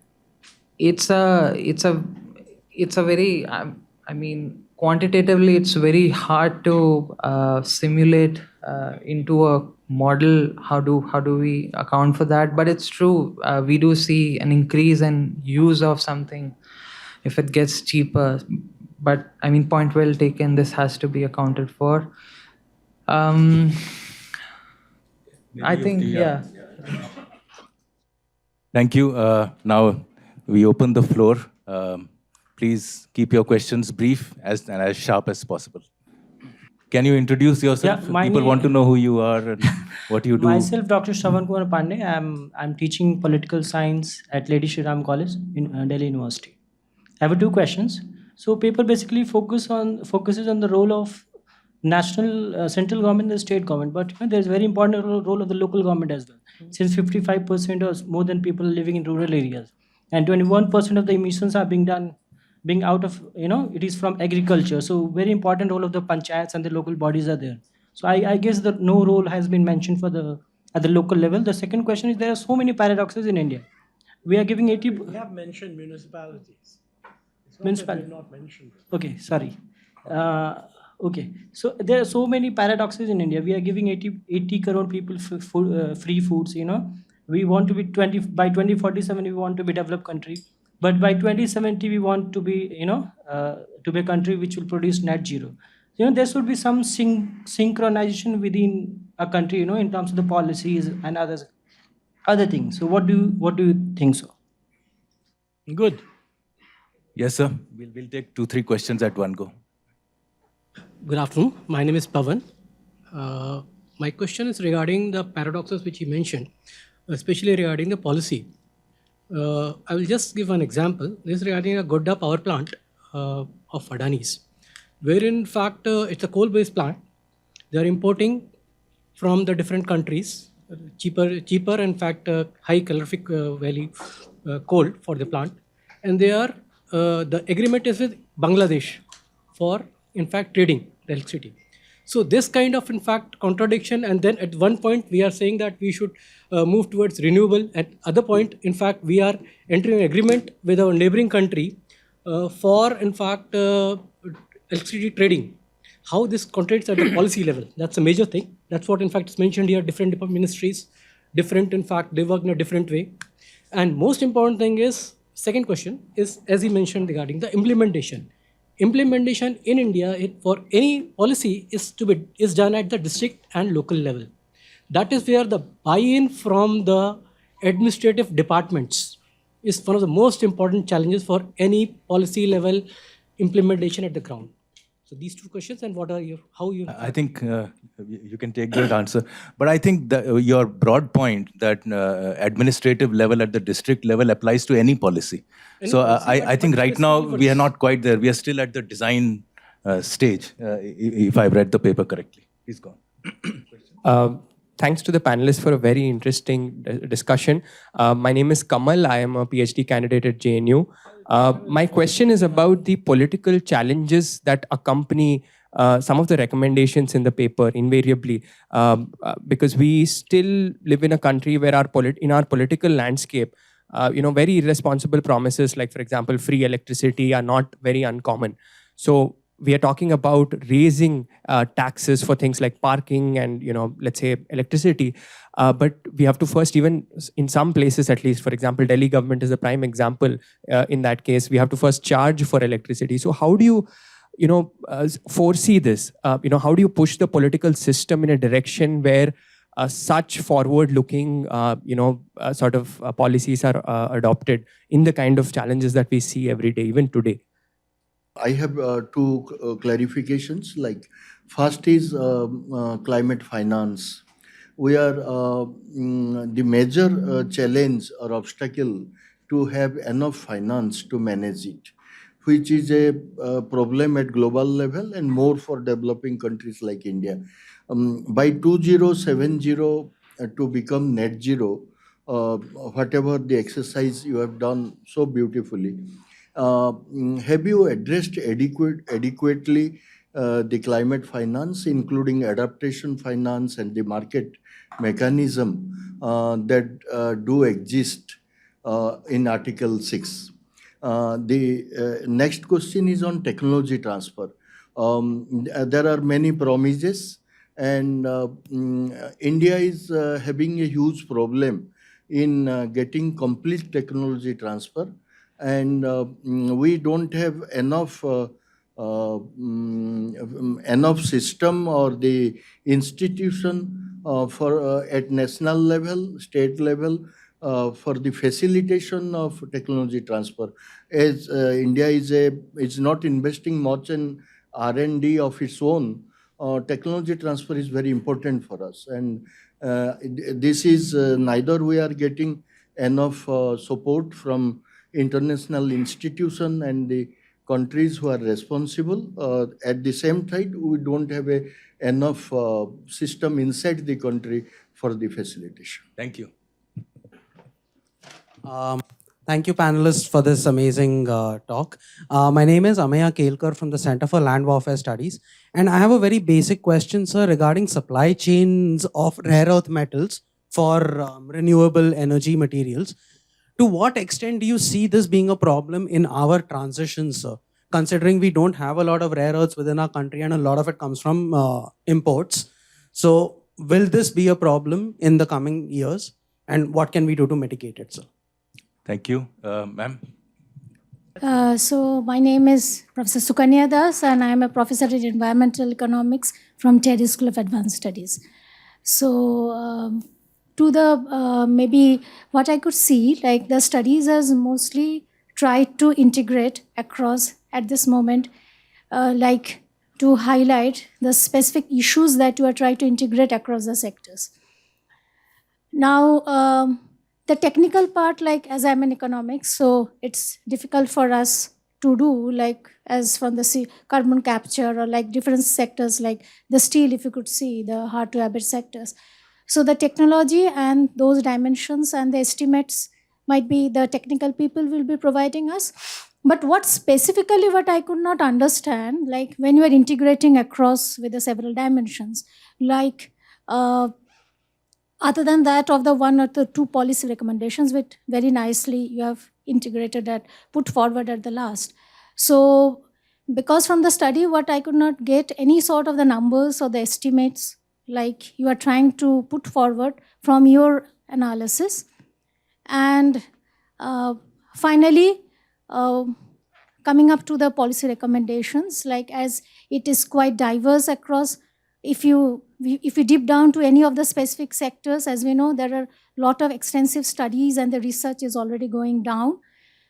it's a very, I mean, quantitatively, it's very hard to simulate into a model. How do we account for that? But it's true. We do see an increase in use of something if it gets cheaper. But I mean, point well taken. This has to be accounted for. I think, yeah. Thank you. Now we open the floor. Please keep your questions brief and as sharp as possible. Can you introduce yourself? Yeah, People want to know who you are and what you do. Myself, Dr. Shravan Kumar Pandey. I'm teaching political science at Lady Shri Ram College in Delhi University. I have 2 questions. So paper basically focuses on the role of national central government and the state government, but there's a very important role of the local government as well. Since 55% or more than people living in rural areas, and 21% of the emissions are being out of, it is from agriculture. So very important role of the panchayats and the local bodies are there. So I guess that no role has been mentioned at the local level. The second question is, there are so many paradoxes in India. We are giving 80. We have mentioned municipalities. It's not Municipal- that we've not mentioned them. Okay, sorry. Okay, so there are so many paradoxes in India. We are giving 80 crore people free foods. We want to be by 2047. We want to be a developed country, but by 2070 we want to be to be a country which will produce net zero. There should be some synchronization within a country. In terms of the policies and other things. So what do you think so? Good. Yes, sir. We'll take 2-3 questions at one go. Good afternoon. My name is Pavan. My question is regarding the paradoxes which you mentioned, especially regarding the policy. I will just give an example. This is regarding a Godda power plant of Adani's, where in fact it's a coal-based plant, they are importing from the different countries, cheaper in fact, high calorific value coal for the plant, and they are the agreement is with Bangladesh for in fact trading the electricity. So this kind of in fact contradiction, and then at one point we are saying that we should move towards renewable. At other point, in fact, we are entering an agreement with our neighboring country for in fact electricity trading. How this contradicts at the policy level, that's a major thing. That's what in fact is mentioned here. Different department ministries, different in fact, they work in a different way. And most important thing is, second question is, as he mentioned regarding the implementation. Implementation in India for any policy is done at the district and local level. That is where the buy-in from the administrative departments is one of the most important challenges for any policy level implementation at the ground. So these two questions, and how you? I think you can take that answer, but I think your broad point that administrative level at the district level applies to any policy. So I think right now we are not quite there. We are still at the design stage, if I've read the paper correctly. Please go on. Thanks to the panelists for a very interesting discussion. My name is Kamal. I am a PhD candidate at JNU. My question is about the political challenges that accompany some of the recommendations in the paper invariably, because we still live in a country where in our political landscape, very irresponsible promises like, for example, free electricity are not very uncommon. So we are talking about raising taxes for things like parking and, let's say electricity. But we have to first, even in some places at least, for example, Delhi government is a prime example. In that case, we have to first charge for electricity. So how do you, foresee this? How do you push the political system in a direction where such forward-looking, sort of policies are adopted in the kind of challenges that we see every day, even today? I have two clarifications. Like, first is climate finance. We are the major challenge or obstacle to have enough finance to manage it, which is a problem at global level and more for developing countries like India. By 2070 to become net zero, whatever the exercise you have done so beautifully, have you addressed adequately the climate finance, including adaptation finance and the market mechanism that do exist in Article 6? The next question is on technology transfer. There are many promises, and India is having a huge problem in getting complete technology transfer. And we don't have enough enough system or the institution for at national level, state level, for the facilitation of technology transfer. As India is not investing much in R&D of its own, technology transfer is very important for us. And this is neither we are getting enough support from international institution and the countries who are responsible. At the same time, we don't have enough system inside the country for the facilitation. Thank you. Thank you, panelists, for this amazing talk. My name is Ameya Kelkar from the Center for Land Warfare Studies. And I have a very basic question, sir, regarding supply chains of rare earth metals for renewable energy materials. To what extent do you see this being a problem in our transition, sir? Considering we don't have a lot of rare earths within our country and a lot of it comes from imports. So will this be a problem in the coming years? And what can we do to mitigate it, sir? Thank you. Ma'am? So my name is Professor Sukanya Das, and I am a professor in environmental economics from Terry School of Advanced Studies. So to the maybe what I could see, like the studies has mostly tried to integrate across at this moment, like to highlight the specific issues that you are trying to integrate across the sectors. Now, the technical part, like as I'm in economics, so it's difficult for us to do, like as from the carbon capture or like different sectors like the steel, if you could see, the hard to abate sectors. So the technology and those dimensions and the estimates might be the technical people will be providing us. But what specifically what I could not understand, like when you are integrating across with the several dimensions, like other than that of the one or the two policy recommendations, which very nicely you have integrated that, put forward at the last. So because from the study, what I could not get any sort of the numbers or the estimates, like you are trying to put forward from your analysis. And finally, coming up to the policy recommendations, like as it is quite diverse across, if you deep down to any of the specific sectors, as we know, there are a lot of extensive studies and the research is already going down.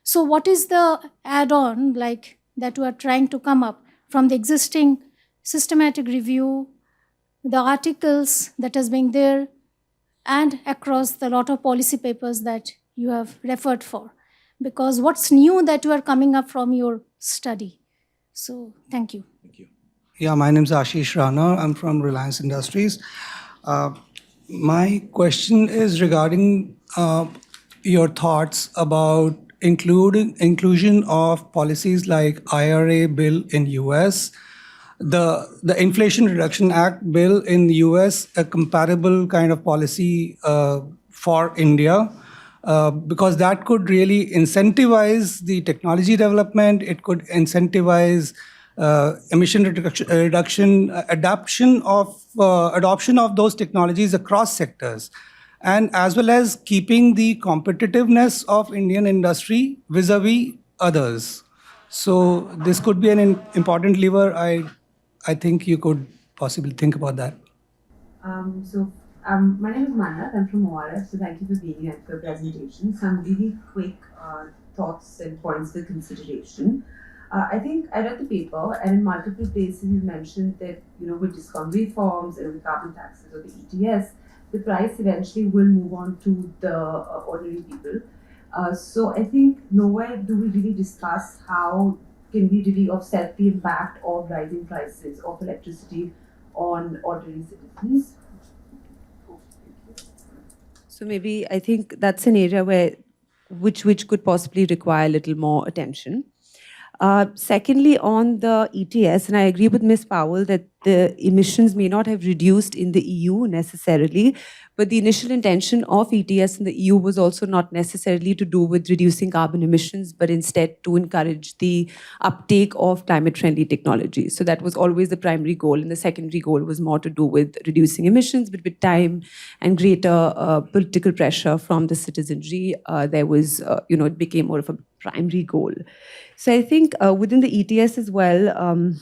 So what is the add-on like that you are trying to come up from the existing systematic review, the articles that has been there, and across the lot of policy papers that you have referred for? Because what's new that you are coming up from your study? So thank you. Thank you. Yeah, my name is Ashish Rana. I'm from Reliance Industries. My question is regarding your thoughts about inclusion of policies like IRA bill in US, the Inflation Reduction Act bill in the US, a comparable kind of policy for India, because that could really incentivize the technology development. It could incentivize emission reduction, adoption of those technologies across sectors, and as well as keeping the competitiveness of Indian industry vis-a-vis others. So this could be an important lever. I think you could possibly think about that. My name is Manat. I'm from ORF, so thank you for being here for the presentation. Some really quick thoughts and points for consideration. I think I read the paper, and in multiple places you mentioned that, with discount reforms and with carbon taxes or the ETS, the price eventually will move on to the ordinary people. So I think nowhere do we really discuss how can we really offset the impact of rising prices of electricity on ordinary citizens. So maybe I think that's an area which could possibly require a little more attention. Secondly, on the ETS, and I agree with Ms. Powell that the emissions may not have reduced in the EU necessarily, but the initial intention of ETS in the EU was also not necessarily to do with reducing carbon emissions, but instead to encourage the uptake of climate-friendly technologies. So that was always the primary goal, and the secondary goal was more to do with reducing emissions, but with time and greater political pressure from the citizenry, there was, it became more of a primary goal. So I think within the ETS as well,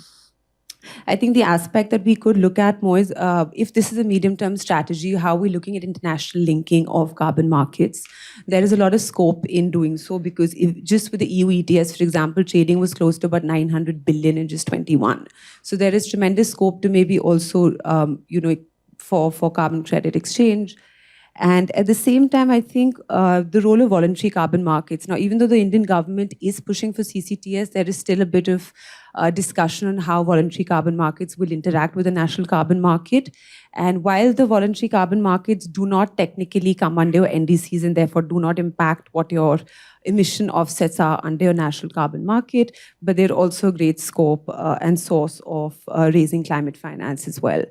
I think the aspect that we could look at more is if this is a medium-term strategy, how we're looking at international linking of carbon markets. There is a lot of scope in doing so, because if just with the EU ETS, for example, trading was close to about 900 billion in just 21. So there is tremendous scope to maybe also, for carbon credit exchange. And at the same time, I think the role of voluntary carbon markets. Now, even though the Indian government is pushing for CCTS, there is still a bit of discussion on how voluntary carbon markets will interact with the national carbon market. And while the voluntary carbon markets do not technically come under your NDCs and therefore do not impact what your emission offsets are under your national carbon market, but they're also a great scope and source of raising climate finance as well.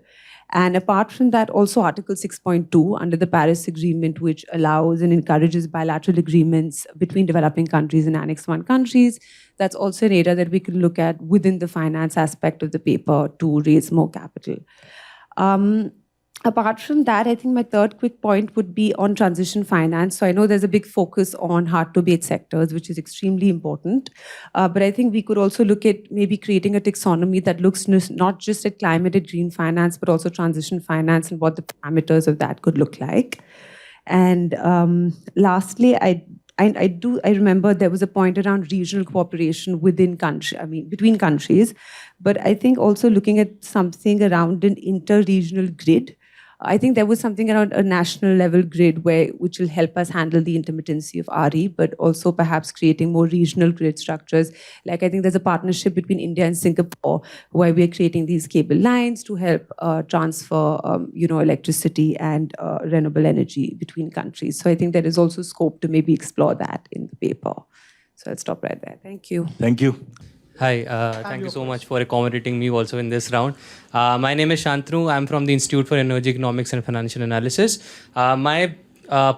And apart from that, also Article 6.2 under the Paris Agreement, which allows and encourages bilateral agreements between developing countries and Annex 1 countries. That's also an area that we can look at within the finance aspect of the paper to raise more capital. Apart from that, I think my third quick point would be on transition finance. So I know there's a big focus on hard-to-abate sectors, which is extremely important. But I think we could also look at maybe creating a taxonomy that looks not just at climate and green finance, but also transition finance and what the parameters of that could look like. And lastly, I remember there was a point around regional cooperation between countries. But I think also looking at something around an inter-regional grid, I think there was something around a national level grid which will help us handle the intermittency of RE, but also perhaps creating more regional grid structures. Like I think there's a partnership between India and Singapore where we're creating these cable lines to help transfer, electricity and renewable energy between countries. So I think there is also scope to maybe explore that in the paper. So I'll stop right there. Thank you. Thank you. Hi, thank you so much for accommodating me also in this round. My name is Shantanu. I'm from the Institute for Energy Economics and Financial Analysis. My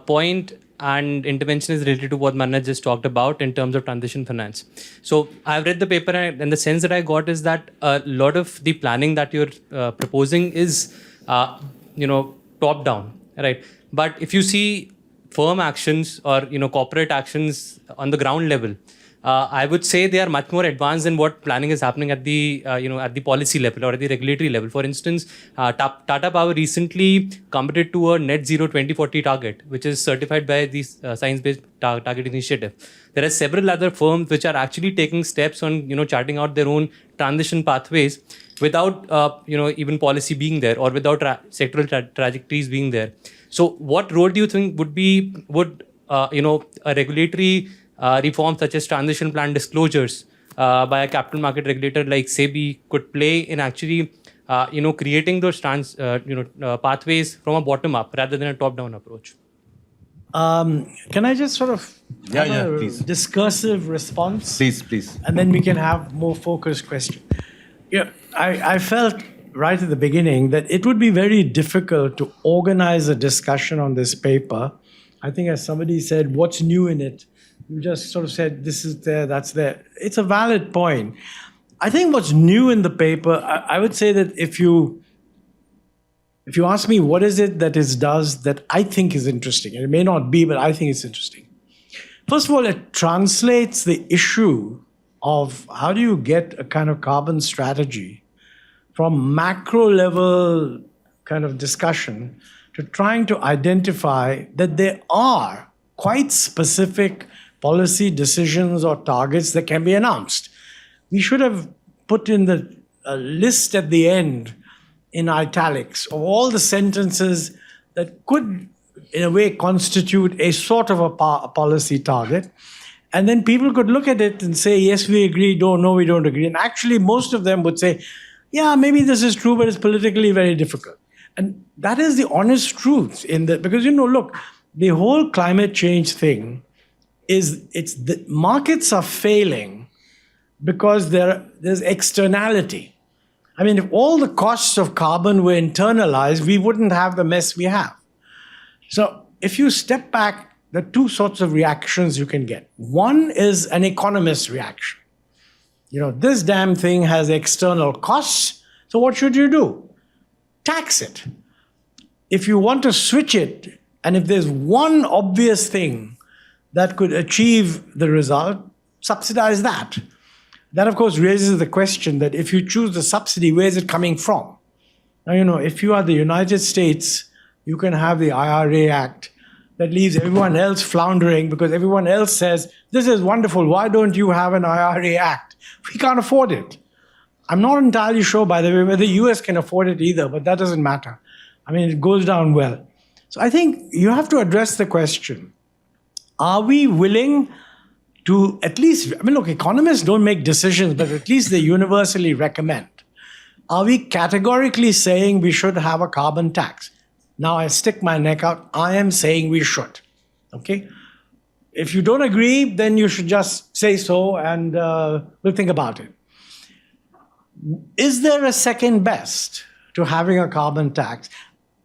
point and intervention is related to what Manoj just talked about in terms of transition finance. So I've read the paper, and the sense that I got is that a lot of the planning that you're proposing is, top down, right? But if you see firm actions or corporate actions on the ground level, I would say they are much more advanced than what planning is happening at the at the policy level or at the regulatory level. For instance, Tata Power recently committed to a net zero 2040 target, which is certified by the Science-Based Target Initiative. There are several other firms which are actually taking steps on charting out their own transition pathways without even policy being there or without sectoral trajectories being there. So, what role do you think would a regulatory reform such as transition plan disclosures by a capital market regulator like SEBI could play in actually creating those pathways from a bottom up rather than a top down approach? Can I just sort of have a please. discursive response? Please. And then we can have more focused question. Yeah, I felt right at the beginning that it would be very difficult to organize a discussion on this paper. I think as somebody said, what's new in it? You just sort of said, this is there, that's there. It's a valid point. I think what's new in the paper, I would say that if you ask me what is it that it does that I think is interesting, and it may not be, but I think it's interesting. First of all, it translates the issue of how do you get a kind of carbon strategy from macro level kind of discussion to trying to identify that there are quite specific policy decisions or targets that can be announced. We should have put in the list at the end in italics of all the sentences that could, in a way, constitute a sort of a policy target. And then people could look at it and say, yes, we agree, no, we don't agree. And actually, most of them would say, yeah, maybe this is true, but it's politically very difficult. And that is the honest truth because, look, the whole climate change thing the markets are failing because there's externality. I mean, if all the costs of carbon were internalized, we wouldn't have the mess we have. So if you step back, there are two sorts of reactions you can get. One is an economist reaction. This damn thing has external costs, so what should you do? Tax it. If you want to switch it, and if there's one obvious thing that could achieve the result, subsidize that. That, of course, raises the question that if you choose the subsidy, where is it coming from? Now, if you are the United States, you can have the IRA Act that leaves everyone else floundering because everyone else says, this is wonderful, why don't you have an IRA Act? We can't afford it. I'm not entirely sure, by the way, whether the US can afford it either, but that doesn't matter. I mean, it goes down well. So I think you have to address the question, are we willing to at least, look, economists don't make decisions, but at least they universally recommend. Are we categorically saying we should have a carbon tax? Now I stick my neck out. I am saying we should. Okay? If you don't agree, then you should just say so and we'll think about it. Is there a second best to having a carbon tax?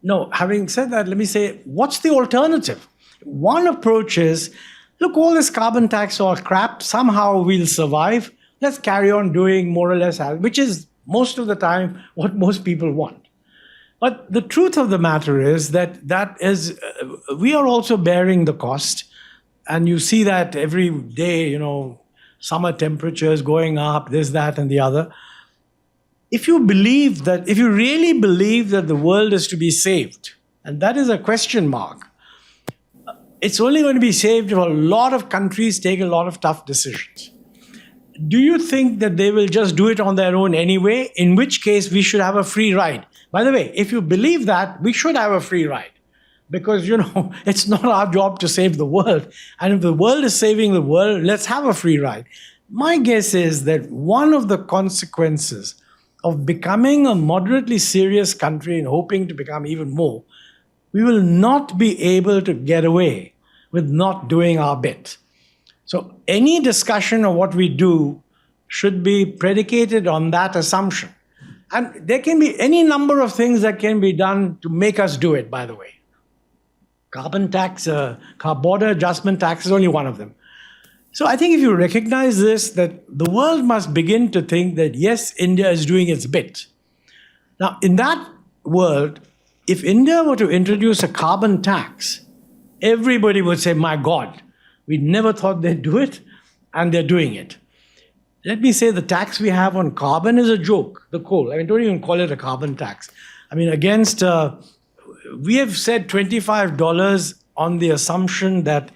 No, having said that, let me say, what's the alternative? One approach is, look, all this carbon tax or crap, somehow we'll survive. Let's carry on doing more or less, which is most of the time what most people want. But the truth of the matter is that we are also bearing the cost. And you see that every day, summer temperatures going up, this, that, and the other. If you really believe that the world is to be saved, and that is a question mark, it's only going to be saved if a lot of countries take a lot of tough decisions. Do you think that they will just do it on their own anyway? In which case, we should have a free ride. By the way, if you believe that, we should have a free ride. Because, it's not our job to save the world. And if the world is saving the world, let's have a free ride. My guess is that one of the consequences of becoming a moderately serious country and hoping to become even more, we will not be able to get away with not doing our bit. So any discussion of what we do should be predicated on that assumption. And there can be any number of things that can be done to make us do it, by the way. Carbon tax, border adjustment tax is only one of them. So I think if you recognize this, that the world must begin to think that, yes, India is doing its bit. Now, in that world, if India were to introduce a carbon tax, everybody would say, my God, we never thought they'd do it, and they're doing it. Let me say the tax we have on carbon is a joke, the coal. Don't even call it a carbon tax. We have said $25 on the assumption that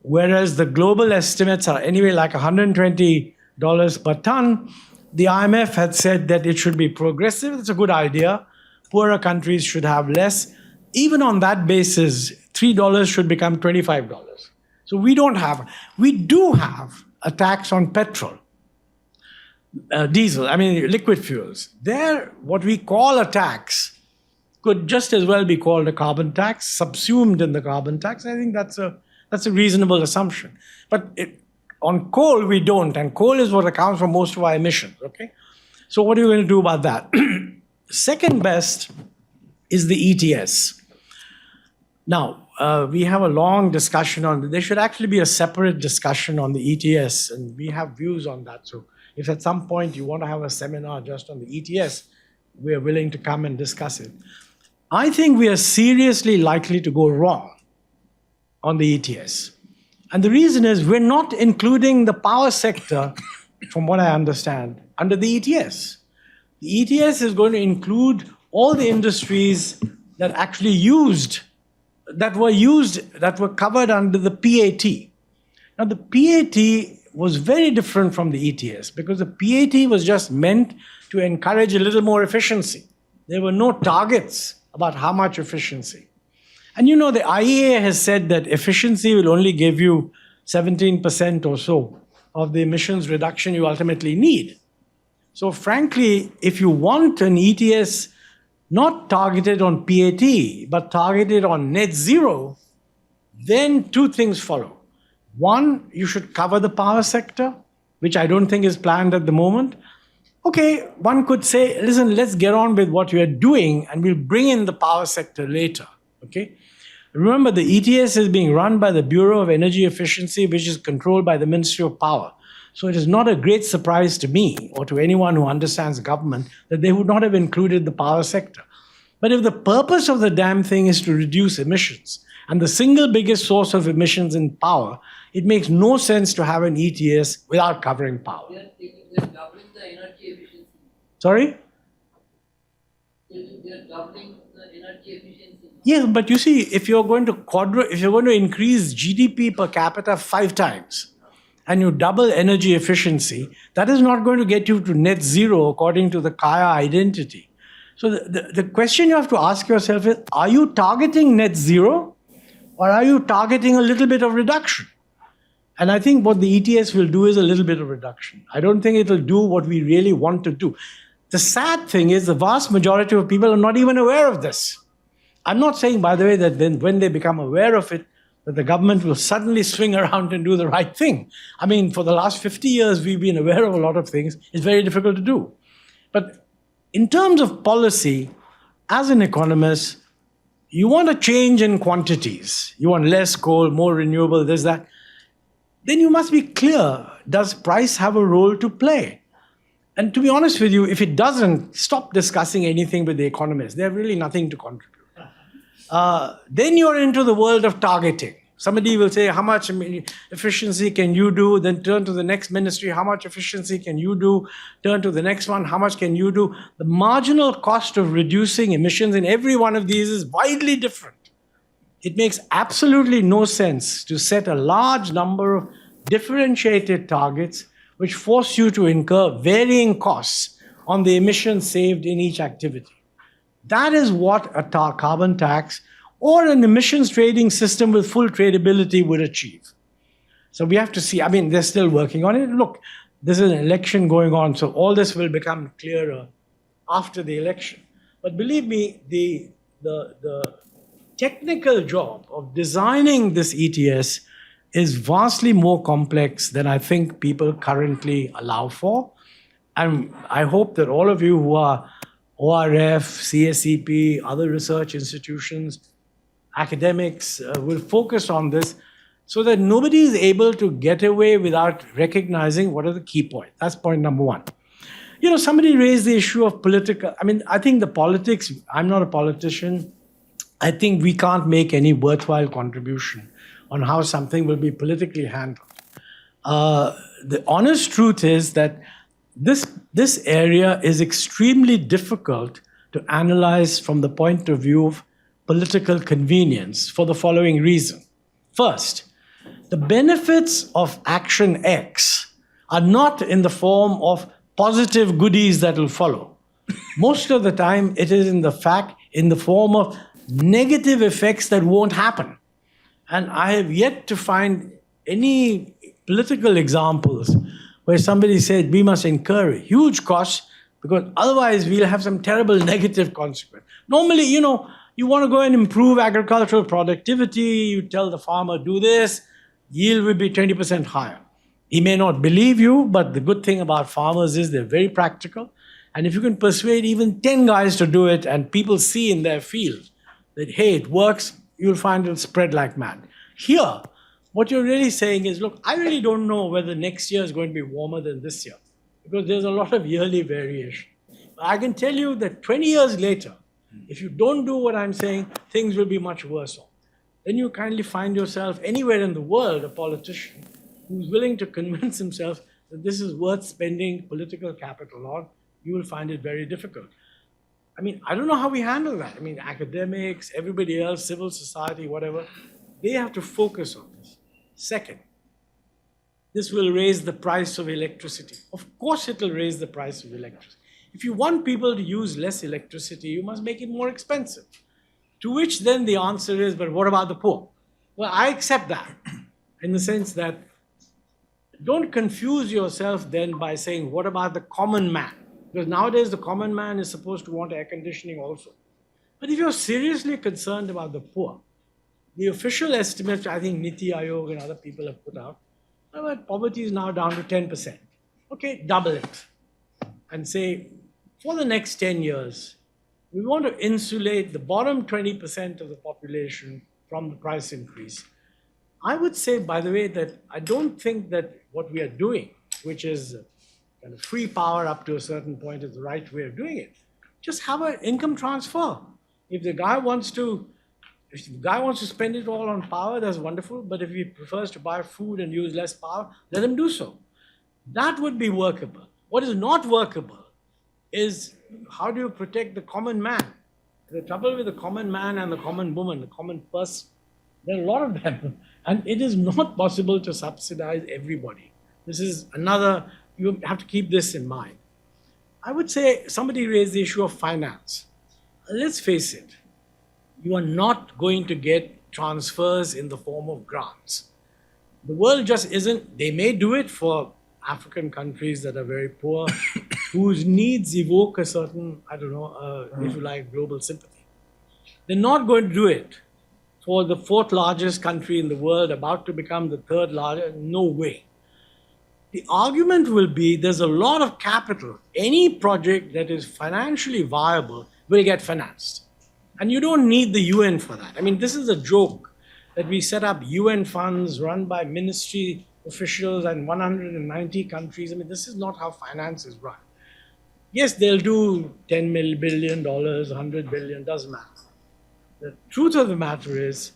whereas the global estimates are anyway like $120 per ton, the IMF had said that it should be progressive. It's a good idea. Poorer countries should have less. Even on that basis, $3 should become $25. So we do have a tax on petrol, diesel, liquid fuels. There, what we call a tax could just as well be called a carbon tax, subsumed in the carbon tax. I think that's a reasonable assumption. But on coal, we don't, and coal is what accounts for most of our emissions, okay? So what are you going to do about that? Second best is the ETS. Now, we have a long discussion on, there should actually be a separate discussion on the ETS, and we have views on that. So if at some point you want to have a seminar just on the ETS, we are willing to come and discuss it. I think we are seriously likely to go wrong on the ETS. And the reason is we're not including the power sector, from what I understand, under the ETS. The ETS is going to include all the industries that actually that were covered under the PAT. Now, the PAT was very different from the ETS because the PAT was just meant to encourage a little more efficiency. There were no targets about how much efficiency. And the IEA has said that efficiency will only give you 17% or so of the emissions reduction you ultimately need. So frankly, if you want an ETS not targeted on PAT, but targeted on net zero, then two things follow. One, you should cover the power sector, which I don't think is planned at the moment. Okay, one could say, listen, let's get on with what we are doing and we'll bring in the power sector later, okay? Remember, the ETS is being run by the Bureau of Energy Efficiency, which is controlled by the Ministry of Power. So it is not a great surprise to me or to anyone who understands government that they would not have included the power sector. But if the purpose of the damn thing is to reduce emissions, and the single biggest source of emissions in power, it makes no sense to have an ETS without covering power. They're doubling the energy efficiency. Sorry? They're doubling the energy efficiency. Yeah, but you see, if you're going to increase GDP per capita 5 times, and you double energy efficiency, that is not going to get you to net zero according to the Kaya identity. So the question you have to ask yourself is, are you targeting net zero or are you targeting a little bit of reduction? And I think what the ETS will do is a little bit of reduction. I don't think it will do what we really want to do. The sad thing is the vast majority of people are not even aware of this. I'm not saying, by the way, that then when they become aware of it, that the government will suddenly swing around and do the right thing. For the last 50 years, we've been aware of a lot of things. It's very difficult to do. But in terms of policy, as an economist, you want a change in quantities. You want less coal, more renewable, this, that. Then you must be clear, does price have a role to play? And to be honest with you, if it doesn't, stop discussing anything with the economists. They have really nothing to contribute. Then you're into the world of targeting. Somebody will say, how much efficiency can you do? Then turn to the next ministry, how much efficiency can you do? Turn to the next one, how much can you do? The marginal cost of reducing emissions in every one of these is widely different. It makes absolutely no sense to set a large number of differentiated targets which force you to incur varying costs on the emissions saved in each activity. That is what a carbon tax or an emissions trading system with full tradability would achieve. So we have to see. I mean, they're still working on it. Look, there's an election going on, so all this will become clearer after the election. But believe me, the technical job of designing this ETS is vastly more complex than I think people currently allow for. And I hope that all of you who are ORF, CSEP, other research institutions, academics will focus on this so that nobody is able to get away without recognizing what are the key points. That's point number one. You know, somebody raised the issue of political. I mean, I think the politics, I'm not a politician. I think we can't make any worthwhile contribution on how something will be politically handled. The honest truth is that this area is extremely difficult to analyze from the point of view of political convenience for the following reason. First, the benefits of Action X are not in the form of positive goodies that will follow. Most of the time, it is in the form of negative effects that won't happen. And I have yet to find any political examples where somebody said we must incur huge costs because otherwise we'll have some terrible negative consequence. Normally, you know, you want to go and improve agricultural productivity, you tell the farmer, do this, yield will be 20% higher. He may not believe you, but the good thing about farmers is they're very practical. And if you can persuade even 10 guys to do it and people see in their field that, hey, it works, you'll find it'll spread like mad. Here, what you're really saying is, look, I really don't know whether next year is going to be warmer than this year because there's a lot of yearly variation. But I can tell you that 20 years later, if you don't do what I'm saying, things will be much worse off. Then you kindly find yourself anywhere in the world a politician who's willing to convince himself that this is worth spending political capital on. You will find it very difficult. I mean, I don't know how we handle that. I mean, academics, everybody else, civil society, whatever, they have to focus on this. Second, this will raise the price of electricity. Of course, it will raise the price of electricity. If you want people to use less electricity, you must make it more expensive. To which then the answer is, but what about the poor? Well, I accept that in the sense that don't confuse yourself then by saying, what about the common man? Because nowadays the common man is supposed to want air conditioning also. But if you're seriously concerned about the poor, the official estimates, I think Niti Aayog and other people have put out, that poverty is now down to 10%. Okay, double it. And say, for the next 10 years, we want to insulate the bottom 20% of the population from the price increase. I would say, by the way, that I don't think that what we are doing, which is kind of free power up to a certain point, is the right way of doing it. Just have an income transfer. If the guy wants to spend it all on power, that's wonderful. But if he prefers to buy food and use less power, let him do so. That would be workable. What is not workable is how do you protect the common man? The trouble with the common man and the common woman, the common person, there are a lot of them. And it is not possible to subsidize everybody. This is another, you have to keep this in mind. I would say somebody raised the issue of finance. Let's face it, you are not going to get transfers in the form of grants. The world just isn't, they may do it for African countries that are very poor, whose needs evoke a certain, I don't know, if you like, global sympathy. They're not going to do it for the fourth largest country in the world, about to become the third largest. No way. The argument will be there's a lot of capital. Any project that is financially viable will get financed. And you don't need the UN for that. I mean, this is a joke that we set up UN funds run by ministry officials in 190 countries. I mean, this is not how finance is run. Yes, they'll do $10 billion, $100 billion, doesn't matter. The truth of the matter is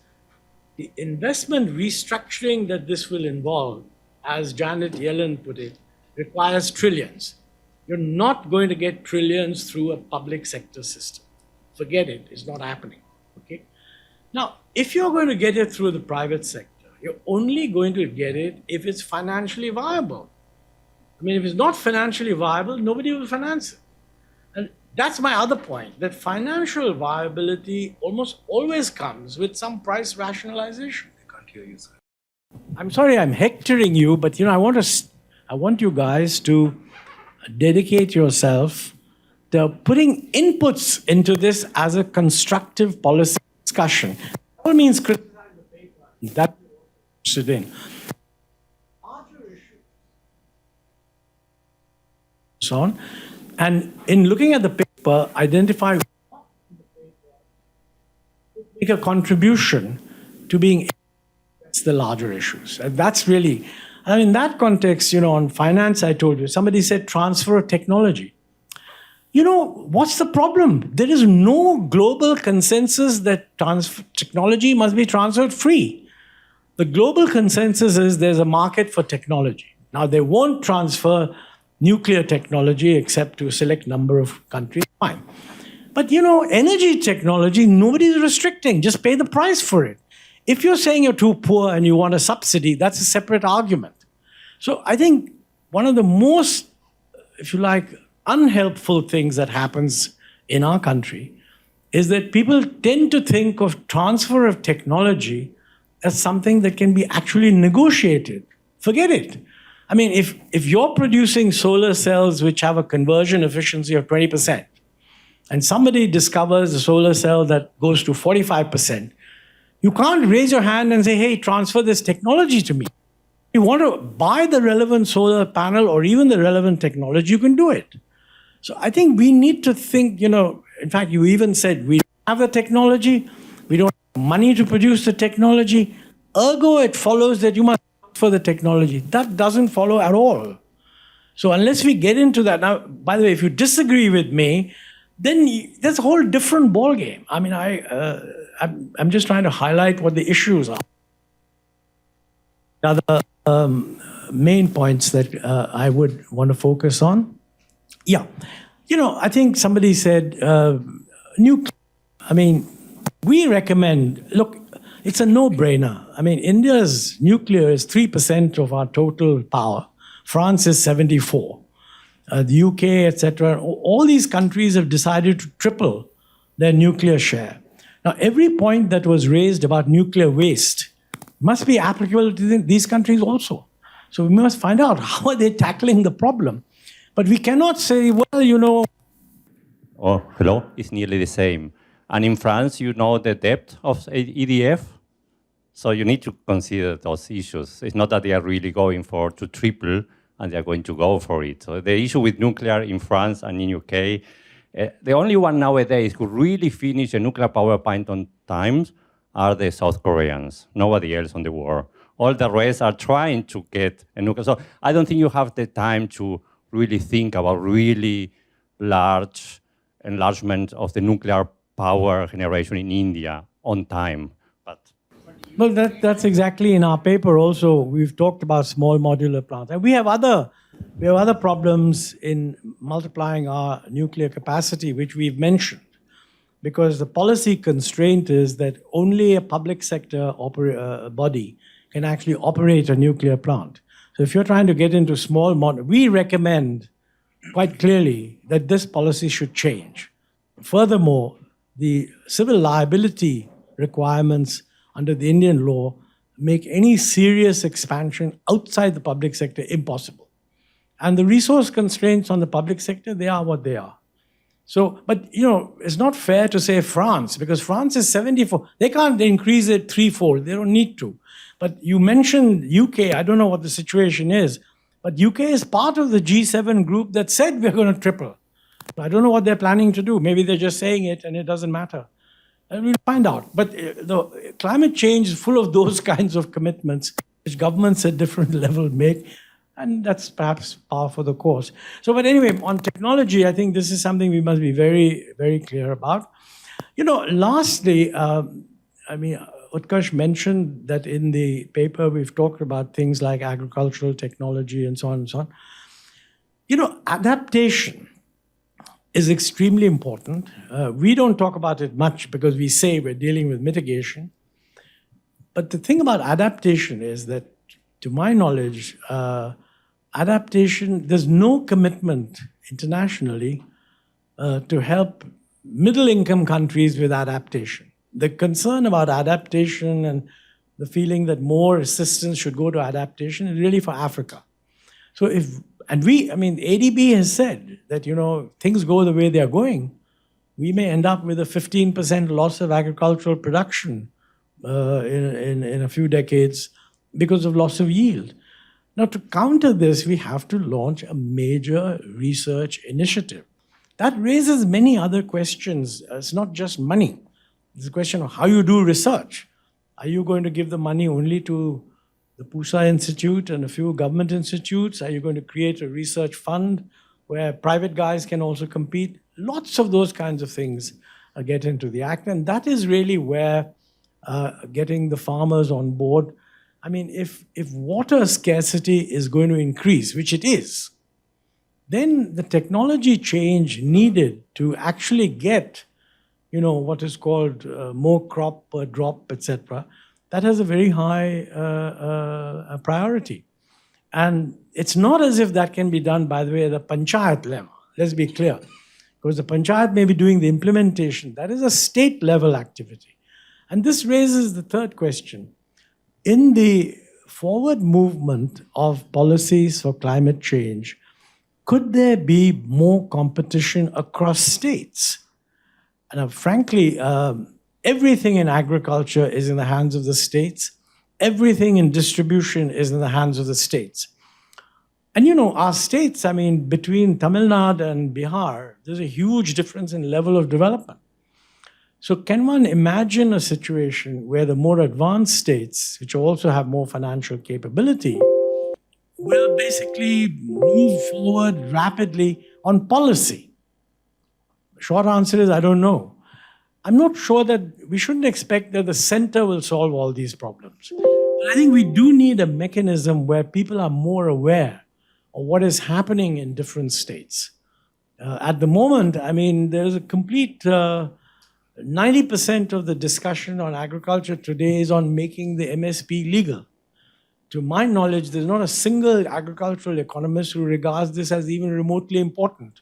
the investment restructuring that this will involve, as Janet Yellen put it, requires trillions. You're not going to get trillions through a public sector system. Forget it, it's not happening, okay? Now, if you're going to get it through the private sector, you're only going to get it if it's financially viable. I mean, if it's not financially viable, nobody will finance it. And that's my other point, that financial viability almost always comes with some price rationalization. I can't hear you, sir. I'm sorry I'm hectoring you, but I want you guys to dedicate yourself to putting inputs into this as a constructive policy discussion. All means criticize the paper. That sit in. So on. And in looking at the paper, identify make a contribution to being the larger issues. And that's really, in that context, on finance, I told you, somebody said transfer of technology. What's the problem? There is no global consensus that technology must be transferred free. The global consensus is there's a market for technology. Now, they won't transfer nuclear technology except to a select number of countries. Fine. But, energy technology, nobody's restricting. Just pay the price for it. If you're saying you're too poor and you want a subsidy, that's a separate argument. So I think one of the most, if you like, unhelpful things that happens in our country is that people tend to think of transfer of technology as something that can be actually negotiated. Forget it. If you're producing solar cells which have a conversion efficiency of 20%, and somebody discovers a solar cell that goes to 45%, you can't raise your hand and say, hey, transfer this technology to me. If you want to buy the relevant solar panel or even the relevant technology, you can do it. So I think we need to think, in fact, you even said we don't have the technology, we don't have money to produce the technology, ergo it follows that you must for the technology. That doesn't follow at all. So unless we get into that, now, by the way, if you disagree with me, then that's a whole different ballgame. I'm just trying to highlight what the issues are. The other main points that I would want to focus on. Yeah, I think somebody said nuclear. We recommend, look, it's a no-brainer. India's nuclear is 3% of our total power. France is 74%. The UK, etc. All these countries have decided to triple their nuclear share. Now, every point that was raised about nuclear waste must be applicable to these countries also. So we must find out how are they tackling the problem. But we cannot say, well, Oh, hello, it's nearly the same. And in France, the depth of EDF. So you need to consider those issues. It's not that they are really going to triple and they're going to go for it. So the issue with nuclear in France and in UK, the only one nowadays who really finish a nuclear power plant on time are the South Koreans. Nobody else on the world. All the rest are trying to get a nuclear. So I don't think you have the time to really think about really large enlargement of the nuclear power generation in India on time. Well, that's exactly in our paper also. We've talked about small modular plants. And we have other problems in multiplying our nuclear capacity, which we've mentioned. Because the policy constraint is that only a public sector body can actually operate a nuclear plant. So if you're trying to get into small modular, we recommend quite clearly that this policy should change. Furthermore, the civil liability requirements under the Indian law make any serious expansion outside the public sector impossible. And the resource constraints on the public sector, they are what they are. So, but it's not fair to say France, because France is 74. They can't increase it threefold. They don't need to. But you mentioned UK. I don't know what the situation is, but UK is part of the G7 group that said we're going to triple. I don't know what they're planning to do. Maybe they're just saying it and it doesn't matter. And we'll find out. But the climate change is full of those kinds of commitments which governments at different levels make. And that's perhaps par for the course. So, but anyway, on technology, I think this is something we must be very, very clear about. Lastly, Utkarsh mentioned that in the paper we've talked about things like agricultural technology and so on and so on. Adaptation is extremely important. We don't talk about it much because we say we're dealing with mitigation. But the thing about adaptation is that, to my knowledge, adaptation, there's no commitment internationally to help middle-income countries with adaptation. The concern about adaptation and the feeling that more assistance should go to adaptation is really for Africa. So ADB has said that, things go the way they are going, we may end up with a 15% loss of agricultural production in a few decades because of loss of yield. Now, to counter this, we have to launch a major research initiative. That raises many other questions. It's not just money. It's a question of how you do research. Are you going to give the money only to the PUSA Institute and a few government institutes? Are you going to create a research fund where private guys can also compete? Lots of those kinds of things get into the act. And that is really where getting the farmers on board. I mean, if water scarcity is going to increase, which it is, then the technology change needed to actually get, what is called more crop per drop, etc., that has a very high priority. And it's not as if that can be done, by the way, at the panchayat level. Let's be clear. Because the panchayat may be doing the implementation. That is a state-level activity. And this raises the third question. In the forward movement of policies for climate change, could there be more competition across states? And frankly, everything in agriculture is in the hands of the states. Everything in distribution is in the hands of the states. And our states, between Tamil Nadu and Bihar, there's a huge difference in level of development. So can one imagine a situation where the more advanced states, which also have more financial capability, will basically move forward rapidly on policy? The short answer is, I don't know. I'm not sure that we shouldn't expect that the center will solve all these problems. But I think we do need a mechanism where people are more aware of what is happening in different states. At the moment, there's a complete 90% of the discussion on agriculture today is on making the MSP legal. To my knowledge, there's not a single agricultural economist who regards this as even remotely important.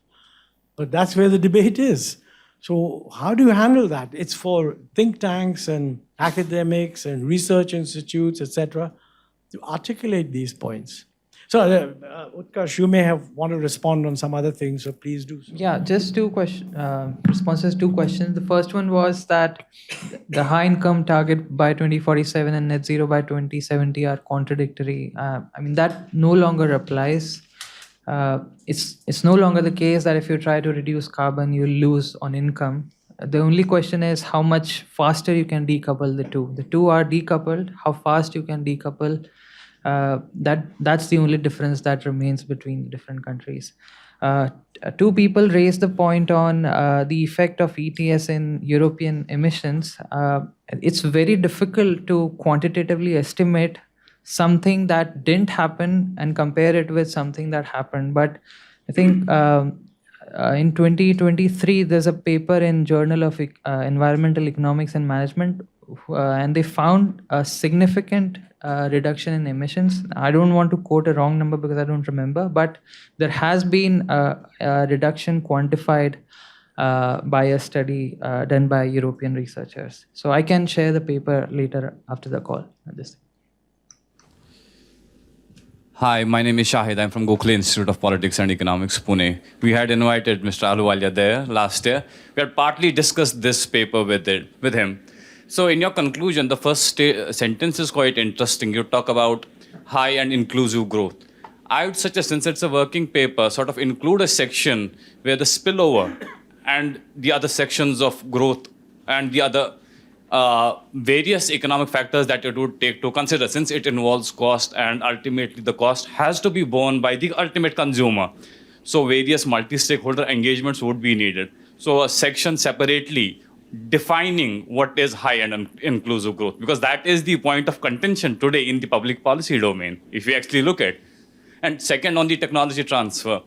But that's where the debate is. So how do you handle that? It's for think tanks and academics and research institutes, etc., to articulate these points. So, Utkarsh, you may want to respond on some other things, so please do so. Yeah, just two responses, two questions. The first one was that the high income target by 2047 and net zero by 2070 are contradictory. That no longer applies. It's no longer the case that if you try to reduce carbon, you'll lose on income. The only question is how much faster you can decouple the two. The two are decoupled. How fast you can decouple, that's the only difference that remains between different countries. Two people raised the point on the effect of ETS in European emissions. It's very difficult to quantitatively estimate something that didn't happen and compare it with something that happened. But I think in 2023, there's a paper in Journal of Environmental Economics and Management, and they found a significant reduction in emissions. I don't want to quote a wrong number because I don't remember, but there has been a reduction quantified by a study done by European researchers. So I can share the paper later after the call. Hi, my name is Shahid. I'm from Gokhale Institute of Politics and Economics, Pune. We had invited Mr. Ahluwalia there last year. We had partly discussed this paper with him. So in your conclusion, the first sentence is quite interesting. You talk about high and inclusive growth. I would suggest, since it's a working paper, sort of include a section where the spillover and the other sections of growth and the other various economic factors that it would take to consider, since it involves cost and ultimately the cost has to be borne by the ultimate consumer. So various multi-stakeholder engagements would be needed. So a section separately defining what is high and inclusive growth, because that is the point of contention today in the public policy domain, if you actually look at. And second, on the technology transfer.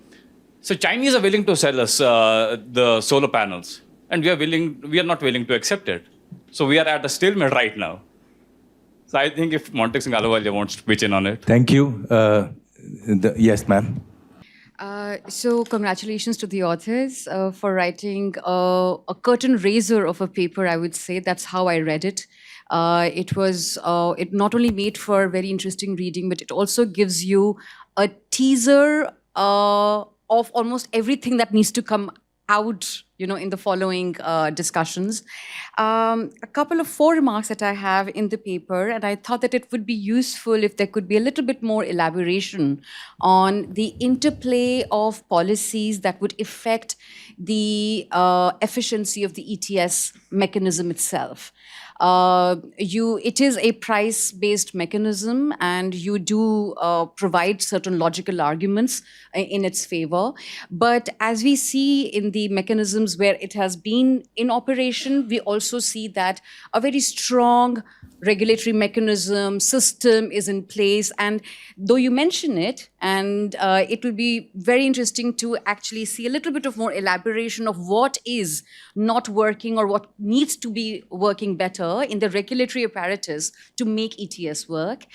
So Chinese are willing to sell us the solar panels, and we are not willing to accept it. So we are at a stalemate right now. So I think if Montek Singh Ahluwalia wants to pitch in on it. Thank you. Yes, ma'am. So congratulations to the authors for writing a curtain raiser of a paper, I would say. That's how I read it. It not only made for very interesting reading, but it also gives you a teaser of almost everything that needs to come out, in the following discussions. A couple of 4 remarks that I have in the paper, and I thought that it would be useful if there could be a little bit more elaboration on the interplay of policies that would affect the efficiency of the ETS mechanism itself. It is a price-based mechanism, and you do provide certain logical arguments in its favor. But as we see in the mechanisms where it has been in operation, we also see that a very strong regulatory mechanism, system is in place. And though you mention it, and it will be very interesting to actually see a little bit of more elaboration of what is not working or what needs to be working better in the regulatory apparatus to make ETS work.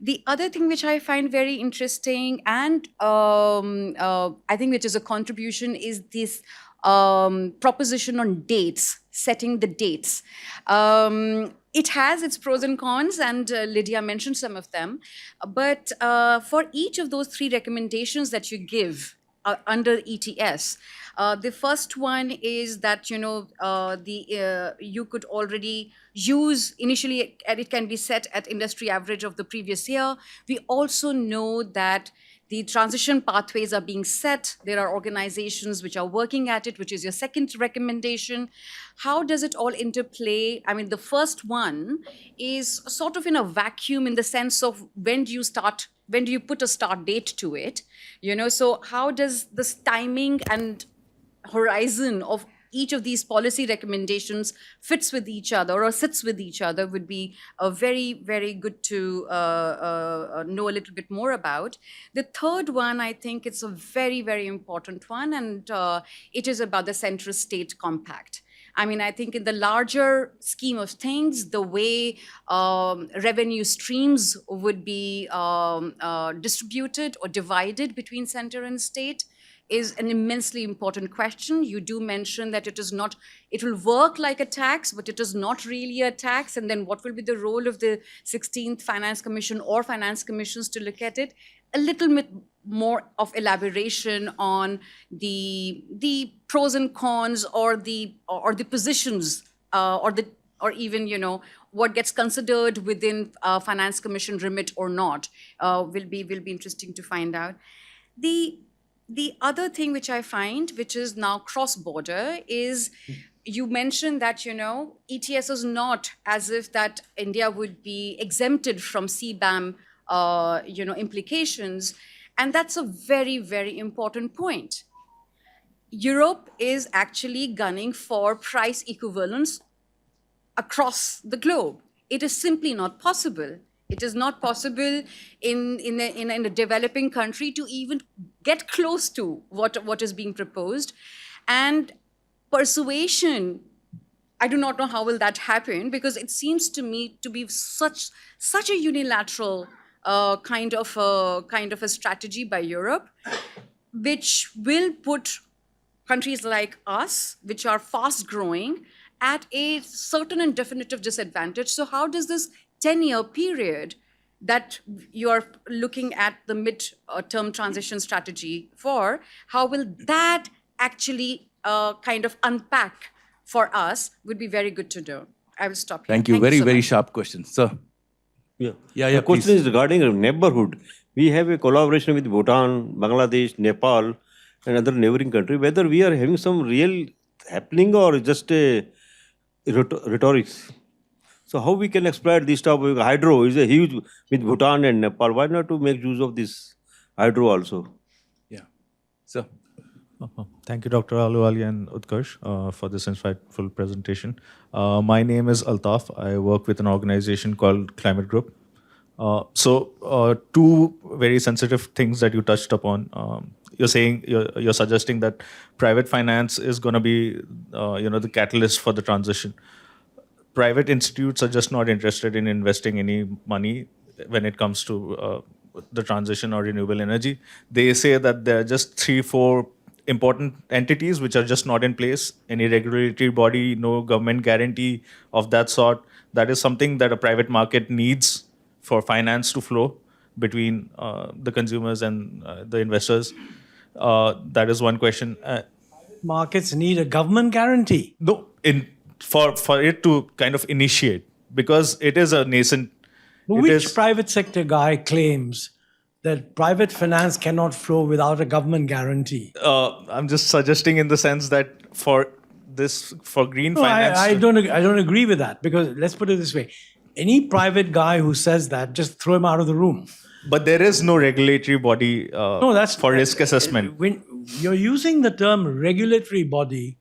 The other thing which I find very interesting, and I think which is a contribution, is this proposition on dates, setting the dates. It has its pros and cons, and Lydia mentioned some of them. But for each of those 3 recommendations that you give under ETS, the first one is that you could already use initially, and it can be set at industry average of the previous year. We also know that the transition pathways are being set. There are organizations which are working at it, which is your second recommendation. How does it all interplay? I mean, the first one is sort of in a vacuum in the sense of when do you put a start date to it? So how does this timing and horizon of each of these policy recommendations fits with each other or sits with each other would be very, very good to know a little bit more about. The third one, I think it's a very, very important one, and it is about the central state compact. I mean, I think in the larger scheme of things, the way revenue streams would be distributed or divided between center and state is an immensely important question. You do mention that it will work like a tax, but it is not really a tax. And then what will be the role of the 16th Finance Commission or Finance Commissions to look at it? A little bit more of elaboration on the pros and cons or the positions or even what gets considered within Finance Commission remit or not will be interesting to find out. The other thing which I find, which is now cross-border, is you mentioned that, ETS is not as if that India would be exempted from CBAM, implications. And that's a very, very important point. Europe is actually gunning for price equivalence across the globe. It is simply not possible. It is not possible in a developing country to even get close to what is being proposed. And persuasion, I do not know how will that happen, because it seems to me to be such a unilateral kind of a strategy by Europe, which will put countries like us, which are fast growing, at a certain and definitive disadvantage. So how does this 10-year period that you are looking at the mid-term transition strategy for, how will that actually kind of unpack for us would be very good to know. I will stop here. Thank you. Very sharp question. Sir. Yeah. Yeah, The question please. is regarding a neighborhood. We have a collaboration with Bhutan, Bangladesh, Nepal, and other neighboring countries. Whether we are having some real happening or just a rhetorics. So how we can exploit this topic? Hydro is a huge with Bhutan and Nepal. Why not to make use of this hydro also? Yeah. Sir. Thank you, Dr. Ahluwalia and Utkarsh, for this insightful presentation. My name is Altaf. I work with an organization called Climate Group. Two very sensitive things that you touched upon. You're suggesting that private finance is going to be, the catalyst for the transition. Private institutes are just not interested in investing any money when it comes to the transition or renewable energy. They say that there are just 3-4 important entities which are just not in place. Any regulatory body, no government guarantee of that sort. That is something that a private market needs for finance to flow between the consumers and the investors. That is one question. Markets need a government guarantee. No, for it to kind of initiate, because it is a nascent. Which private sector guy claims that private finance cannot flow without a government guarantee? I'm just suggesting in the sense that for green finance. I don't agree with that, because let's put it this way: any private guy who says that, just throw him out of the room. But there is no regulatory body for risk assessment. When you're using the term regulatory body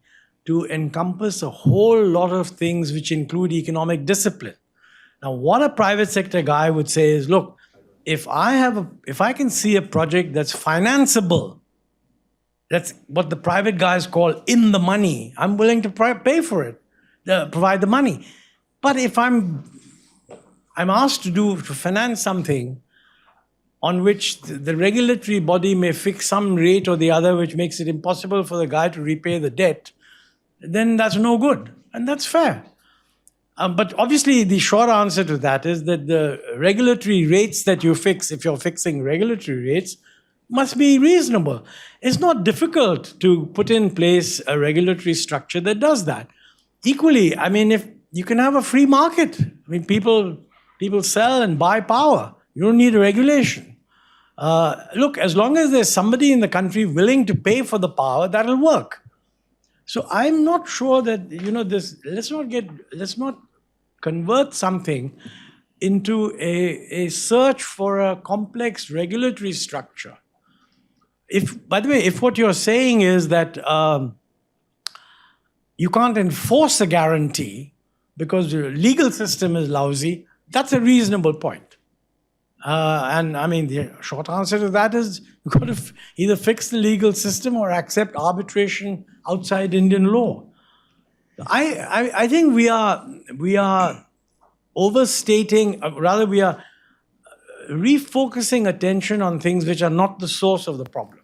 to encompass a whole lot of things which include economic discipline. Now, what a private sector guy would say is, look, if I can see a project that's financeable, that's what the private guys call in the money, I'm willing to pay for it, provide the money. But if I'm asked to finance something on which the regulatory body may fix some rate or the other which makes it impossible for the guy to repay the debt, then that's no good. And that's fair. But obviously, the short answer to that is that the regulatory rates that you fix, if you're fixing regulatory rates, must be reasonable. It's not difficult to put in place a regulatory structure that does that. Equally, I mean, if you can have a free market, I mean, people sell and buy power. You don't need a regulation. Look, as long as there's somebody in the country willing to pay for the power, that'll work. So I'm not sure that, let's not convert something into a search for a complex regulatory structure. By the way, if what you're saying is that you can't enforce a guarantee because the legal system is lousy, that's a reasonable point. And I mean, the short answer to that is you've got to either fix the legal system or accept arbitration outside Indian law. I think we are overstating, rather we are refocusing attention on things which are not the source of the problem.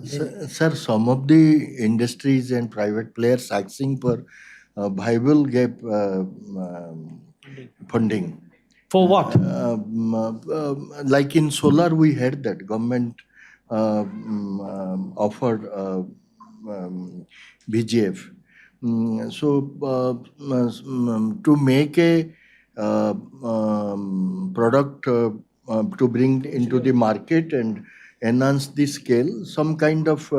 Sir, some of the industries and private players asking for viable gap funding. For what? Like in solar, we heard that government offered BGF. To make a product to bring into the market and enhance the scale, some kind of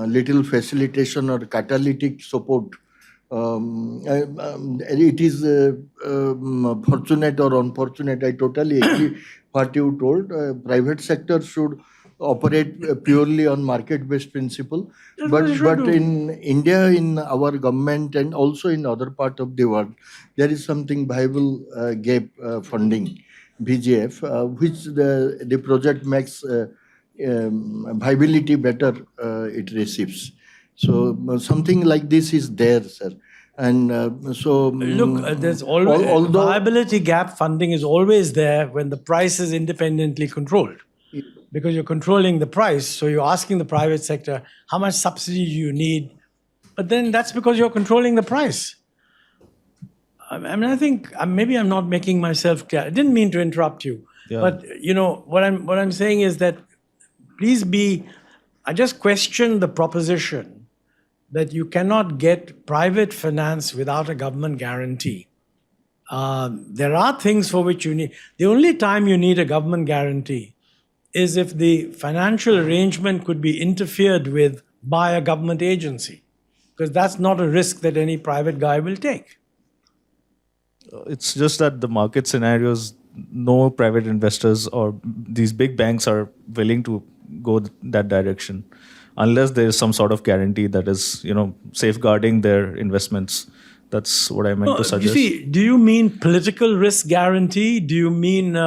little facilitation or catalytic support. It is fortunate or unfortunate. I totally agree what you told. Private sector should operate purely on market-based principle. But in India, in our government and also in other part of the world, there is something viable gap funding, BGF, which the project makes viability better it receives. So something like this is there, sir. And look, there's always viability gap funding is always there when the price is independently controlled, because you're controlling the price. So you're asking the private sector how much subsidy do you need, but then that's because you're controlling the price. I mean, I think maybe I'm not making myself clear. I didn't mean to interrupt you, but what I'm saying is that I just question the proposition that you cannot get private finance without a government guarantee. There are things for which you need. The only time you need a government guarantee is if the financial arrangement could be interfered with by a government agency, because that's not a risk that any private guy will take. It's just that the market scenarios, no private investors or these big banks are willing to go that direction unless there is some sort of guarantee that is, safeguarding their investments. That's what I meant to suggest. You see, do you mean political risk guarantee? Do you mean,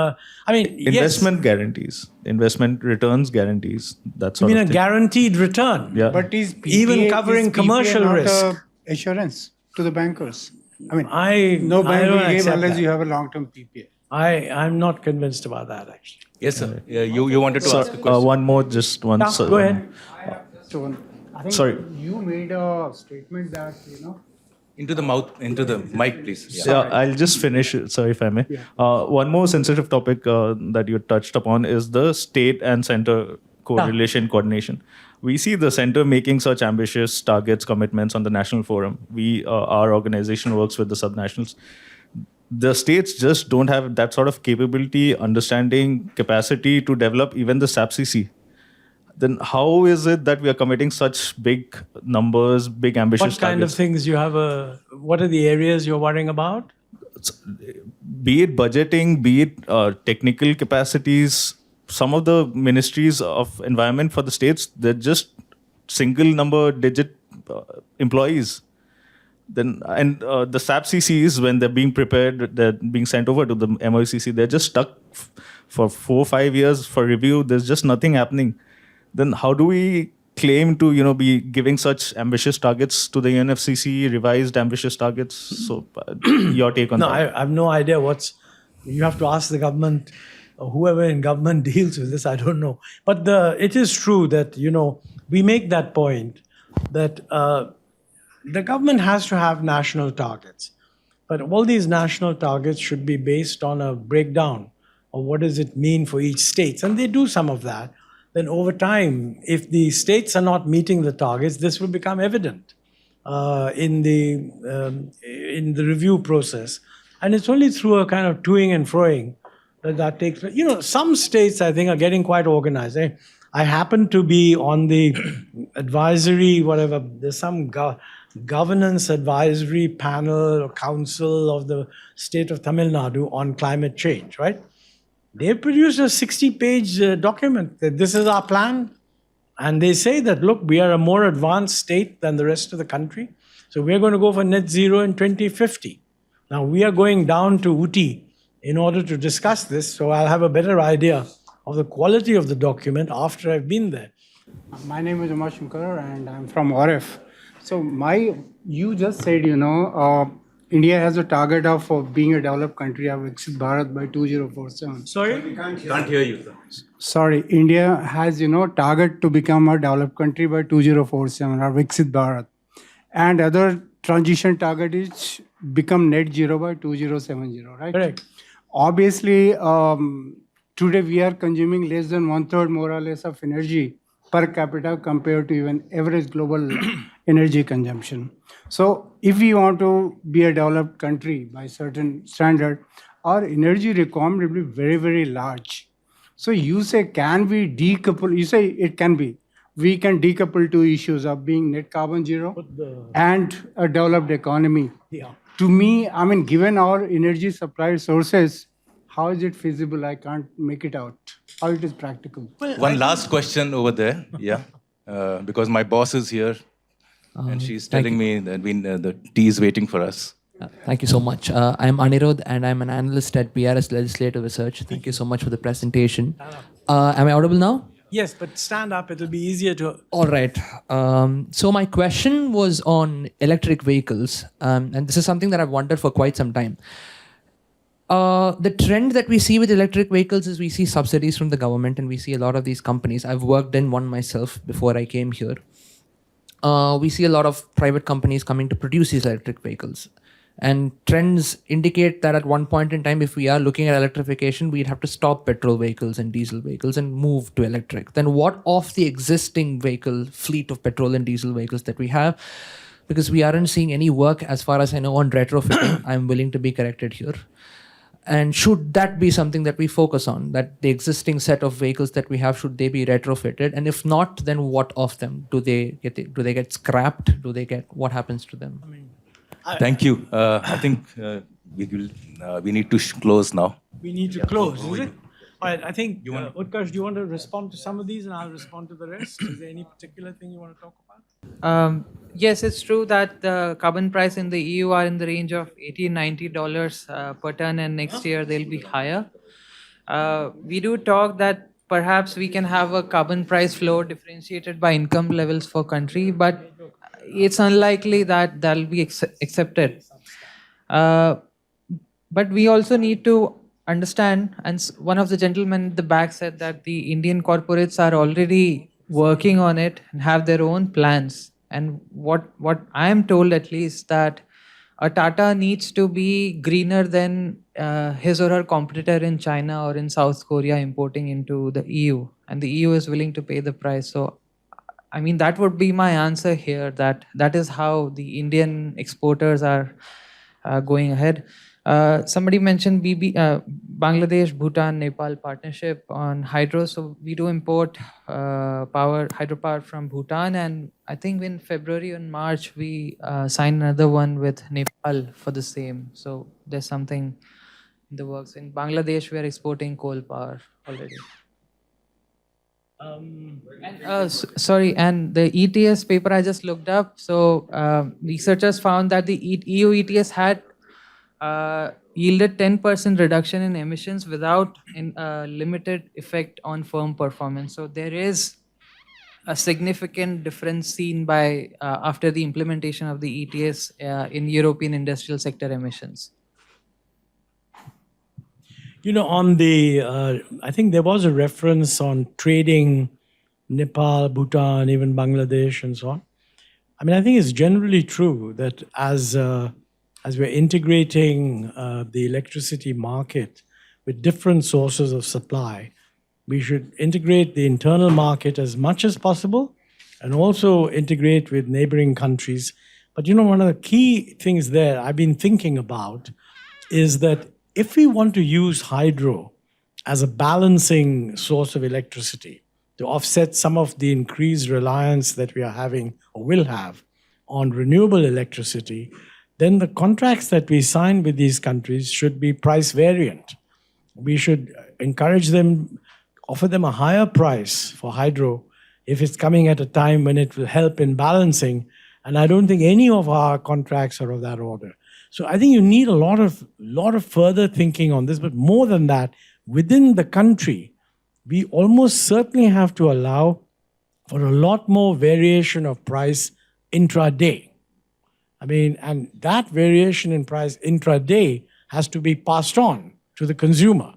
investment guarantees, investment returns guarantees? That's sort you of mean a thing. guaranteed return? Yeah. But is PPA, even covering commercial not risk? Assurance to the bankers. I mean, I no bank don't will give accept unless that. you have a long-term PPA. I'm not convinced about that, actually. Yes, sir. You wanted to ask a So, question. one more, just one. Yeah, go ahead. I think Sorry. you made a statement that, Into the mic, please. Yeah, I'll just finish. Sorry if I may. One more sensitive topic that you touched upon is the state and center correlation coordination. We see the center making such ambitious targets, commitments on the national forum. Our organization works with the subnationals. The states just don't have that sort of capability, understanding, capacity to develop even the SAPCC. Then how is it that we are committing such big numbers, big ambitious What kind of targets? things you have what are the areas you're worrying about? Be it budgeting, be it technical capacities, some of the ministries of environment for the states, they're just single number digit employees. Then the SAP CCs, when they're being prepared, they're being sent over to the MOCC, they're just stuck for 4 or 5 years for review. There's just nothing happening. Then how do we claim to be giving such ambitious targets to the UNFCCC, revised ambitious targets? So your take on No, that? I have no idea you have to ask the government, or whoever in government deals with this, I don't know. But it is true that, we make that point that the government has to have national targets. But all these national targets should be based on a breakdown of what does it mean for each state. And they do some of that. Then over time, if the states are not meeting the targets, this will become evident in the review process. And it's only through a kind of toing and froing that takes place. Some states, I think, are getting quite organized. I happen to be on the advisory, whatever, there's some governance advisory panel or council of the state of Tamil Nadu on climate change, right? They produced a 60-page document that this is our plan. And they say that, look, we are a more advanced state than the rest of the country. So we're going to go for net zero in 2050. Now, we are going down to Uti in order to discuss this. So I'll have a better idea of the quality of the document after I've been there. My name is Umar Shankar and I'm from ORF. So you just said, India has a target of being a developed country of Viksit Bharat by 2047. Sorry? Can't hear you, sir. Sorry, India has, target to become a developed country by 2047 or Viksit Bharat. And other transition target is become net zero by 2070, right? Correct. Obviously, today we are consuming less than 1/3 more or less of energy per capita compared to even average global energy consumption. So if we want to be a developed country by certain standard, our energy requirement will be very, very large. So you say, can we decouple? You say it can be. We can decouple two issues of being net carbon zero and a developed economy. Yeah. To me, given our energy supply sources, how is it feasible? I can't make it out. How it is practical? One last question over there. Yeah. Because my boss is here and she's telling me that the tea is waiting for us. Thank you so much. I'm Anirudh and I'm an analyst at PRS Legislative Research. Thank you so much for the presentation. Am I audible now? Yes, but stand up. It'll be easier to... All right. So my question was on electric vehicles. And this is something that I've wondered for quite some time. The trend that we see with electric vehicles is we see subsidies from the government and we see a lot of these companies. I've worked in one myself before I came here. We see a lot of private companies coming to produce these electric vehicles. And trends indicate that at one point in time, if we are looking at electrification, we'd have to stop petrol vehicles and diesel vehicles and move to electric. Then what of the existing vehicle fleet of petrol and diesel vehicles that we have? Because we aren't seeing any work, as far as I know, on retrofitting. I'm willing to be corrected here. And should that be something that we focus on? That the existing set of vehicles that we have, should they be retrofitted? And if not, then what of them? Do they get scrapped? What happens to them? Thank you. I think we need to close now. We need to close, is it? All right, I think, Utkarsh, do you want to respond to some of these and I'll respond to the rest? Is there any particular thing you want to talk about? Yes, it's true that the carbon price in the EU are in the range of $80-90 per ton, and next year they'll be higher. We do talk that perhaps we can have a carbon price floor differentiated by income levels for country, but it's unlikely that that'll be accepted. But we also need to understand, and one of the gentlemen at the back said that the Indian corporates are already working on it and have their own plans. And what I am told, at least, that a Tata needs to be greener than his or her competitor in China or in South Korea importing into the EU, and the EU is willing to pay the price. So, I mean, that would be my answer here. That is how the Indian exporters are going ahead. Somebody mentioned Bangladesh, Bhutan, Nepal partnership on hydro. So we do import hydropower from Bhutan, and I think in February and March we signed another one with Nepal for the same. So there's something in the works. In Bangladesh, we are exporting coal power already. Sorry, and the ETS paper I just looked up. So researchers found that the EU ETS had yielded 10% reduction in emissions without limited effect on firm performance. So there is a significant difference seen by after the implementation of the ETS in European industrial sector emissions. You know, on the, I think there was a reference on trading Nepal, Bhutan, even Bangladesh and so on. I mean, I think it's generally true that as we're integrating the electricity market with different sources of supply, we should integrate the internal market as much as possible and also integrate with neighboring countries. But you know, one of the key things there I've been thinking about is that if we want to use hydro as a balancing source of electricity to offset some of the increased reliance that we are having or will have on renewable electricity, then the contracts that we sign with these countries should be price variant. We should encourage them, offer them a higher price for hydro if it's coming at a time when it will help in balancing. And I don't think any of our contracts are of that order. So I think you need a lot of further thinking on this. But more than that, within the country, we almost certainly have to allow for a lot more variation of price intraday. I mean, and that variation in price intraday has to be passed on to the consumer.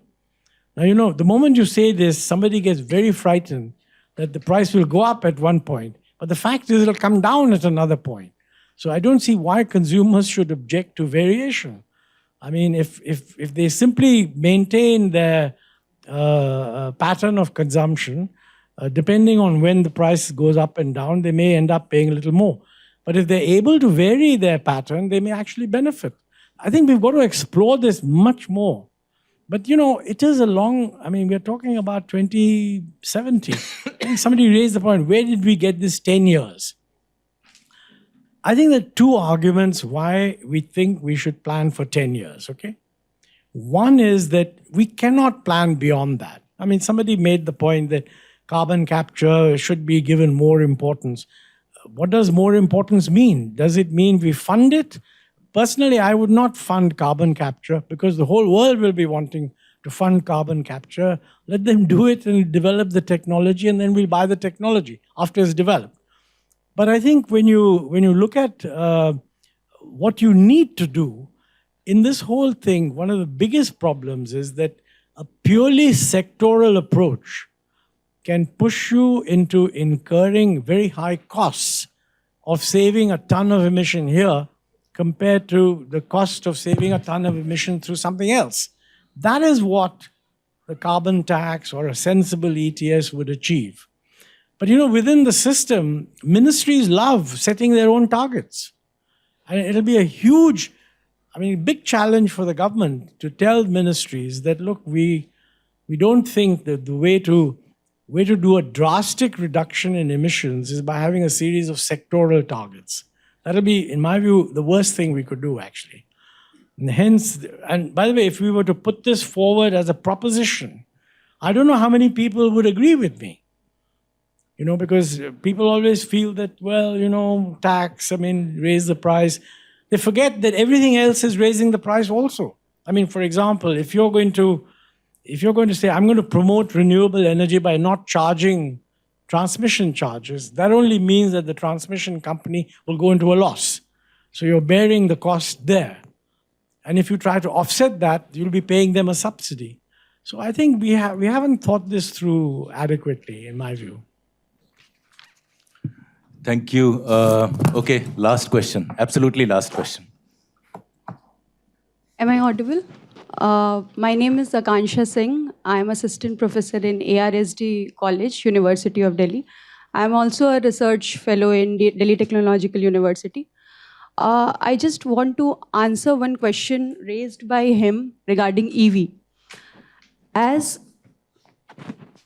Now, you know, the moment you say this, somebody gets very frightened that the price will go up at one point. But the fact is it'll come down at another point. So I don't see why consumers should object to variation. I mean, if they simply maintain their pattern of consumption, depending on when the price goes up and down, they may end up paying a little more. But if they're able to vary their pattern, they may actually benefit. I think we've got to explore this much more. But, you know, it is a long, I mean, we're talking about 2070. And somebody raised the point, where did we get this 10 years? I think there are two arguments why we think we should plan for 10 years, okay? One is that we cannot plan beyond that. I mean, somebody made the point that carbon capture should be given more importance. What does more importance mean? Does it mean we fund it? Personally, I would not fund carbon capture because the whole world will be wanting to fund carbon capture. Let them do it and develop the technology, and then we'll buy the technology after it's developed. But I think when you look at what you need to do in this whole thing, one of the biggest problems is that a purely sectoral approach can push you into incurring very high costs of saving a ton of emission here compared to the cost of saving a ton of emission through something else. That is what the carbon tax or a sensible ETS would achieve. But you know, within the system, ministries love setting their own targets. And it'll be a huge, I mean, big challenge for the government to tell ministries that, look, we don't think that the way to do a drastic reduction in emissions is by having a series of sectoral targets. That'll be, in my view, the worst thing we could do, actually. And hence, and by the way, if we were to put this forward as a proposition, I don't know how many people would agree with me. You know, because people always feel that, well, you know, tax, I mean, raise the price. They forget that everything else is raising the price also. I mean, for example, if you're going to say, I'm going to promote renewable energy by not charging transmission charges, that only means that the transmission company will go into a loss. So you're bearing the cost there. And if you try to offset that, you'll be paying them a subsidy. So I think we haven't thought this through adequately, in my view. Thank you. Okay, last question. Absolutely last question. Am I audible? My name is Akansha Singh. I am assistant professor in ARSD College, University of Delhi. I am also a research fellow in Delhi Technological University. I just want to answer one question raised by him regarding EV. As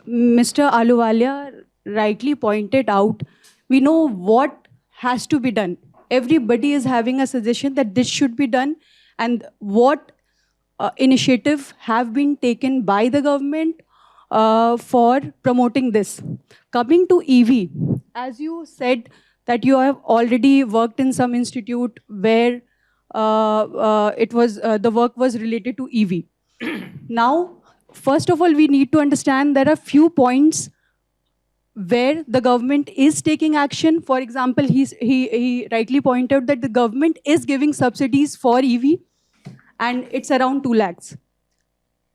Mr. Ahluwalia rightly pointed out, we know what has to be done. Everybody is having a suggestion that this should be done, and what initiative have been taken by the government for promoting this. Coming to EV, as you said that you have already worked in some institute where the work was related to EV. Now, first of all, we need to understand there are few points where the government is taking action. For example, he rightly pointed out that the government is giving subsidies for EV, and it's around 2 lakhs.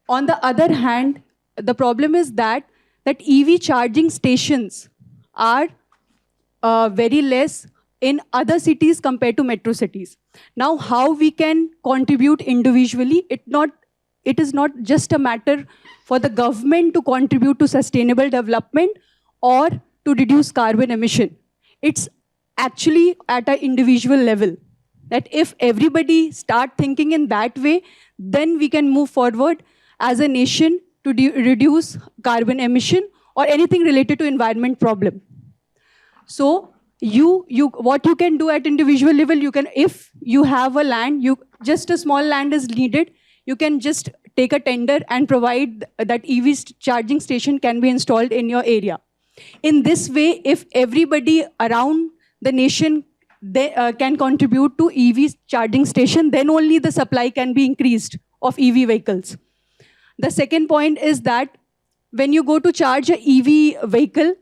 On the other hand, the problem is that EV charging stations are very less in other cities compared to metro cities. Now, how we can contribute individually, it is not just a matter for the government to contribute to sustainable development or to reduce carbon emission. It's actually at an individual level. That if everybody start thinking in that way, then we can move forward as a nation to reduce carbon emission or anything related to environment problem. So what you can do at individual level, you can, if you have a land, just a small land is needed, you can just take a tender and provide that EV charging station can be installed in your area. In this way, if everybody around the nation can contribute to EV charging station, then only the supply can be increased of EV vehicles. The second point is that when you go to charge an EV vehicle,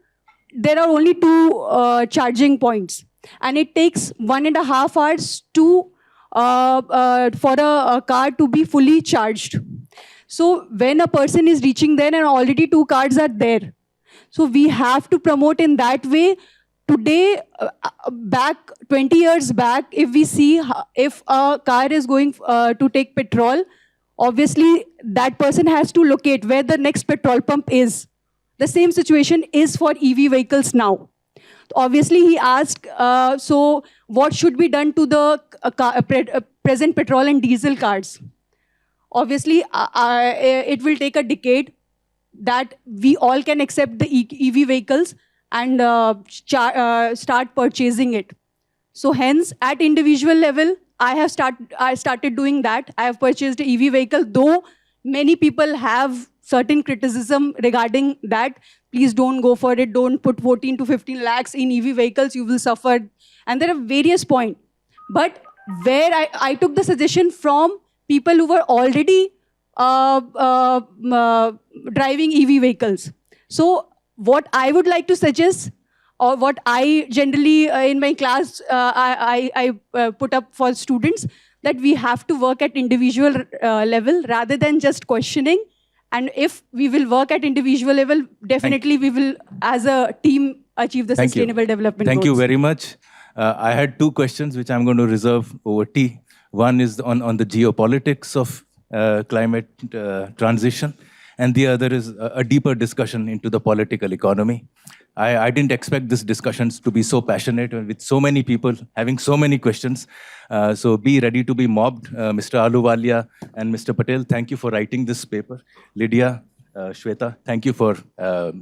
there are only 2 charging points, and it takes 1.5 hours for a car to be fully charged. So when a person is reaching there and already 2 cars are there, so we have to promote in that way. Today, 20 years back, if we see if a car is going to take petrol, obviously that person has to locate where the next petrol pump is. The same situation is for EV vehicles now. Obviously, he asked, so what should be done to the present petrol and diesel cars? Obviously, it will take a decade that we all can accept the EV vehicles and start purchasing it. So hence, at individual level, I started doing that. I have purchased an EV vehicle, though many people have certain criticism regarding that. Please don't go for it. Don't put 14 to 15 lakhs in EV vehicles. You will suffer. And there are various points. But where I took the suggestion from people who were already driving EV vehicles. So what I would like to suggest, or what I generally in my class I put up for students, that we have to work at individual level rather than just questioning. And if we will work at individual level, definitely we will, as a team, achieve the sustainable development goals. Thank you very much. I had 2 questions which I'm going to reserve over tea. One is on the geopolitics of climate transition, and the other is a deeper discussion into the political economy. I didn't expect these discussions to be so passionate and with so many people having so many questions. So be ready to be mobbed. Mr. Ahluwalia and Mr. Patel, thank you for writing this paper. Lydia, Shweta, thank you for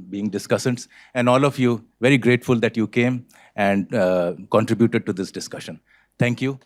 being discussants. And all of you, very grateful that you came and contributed to this discussion. Thank you.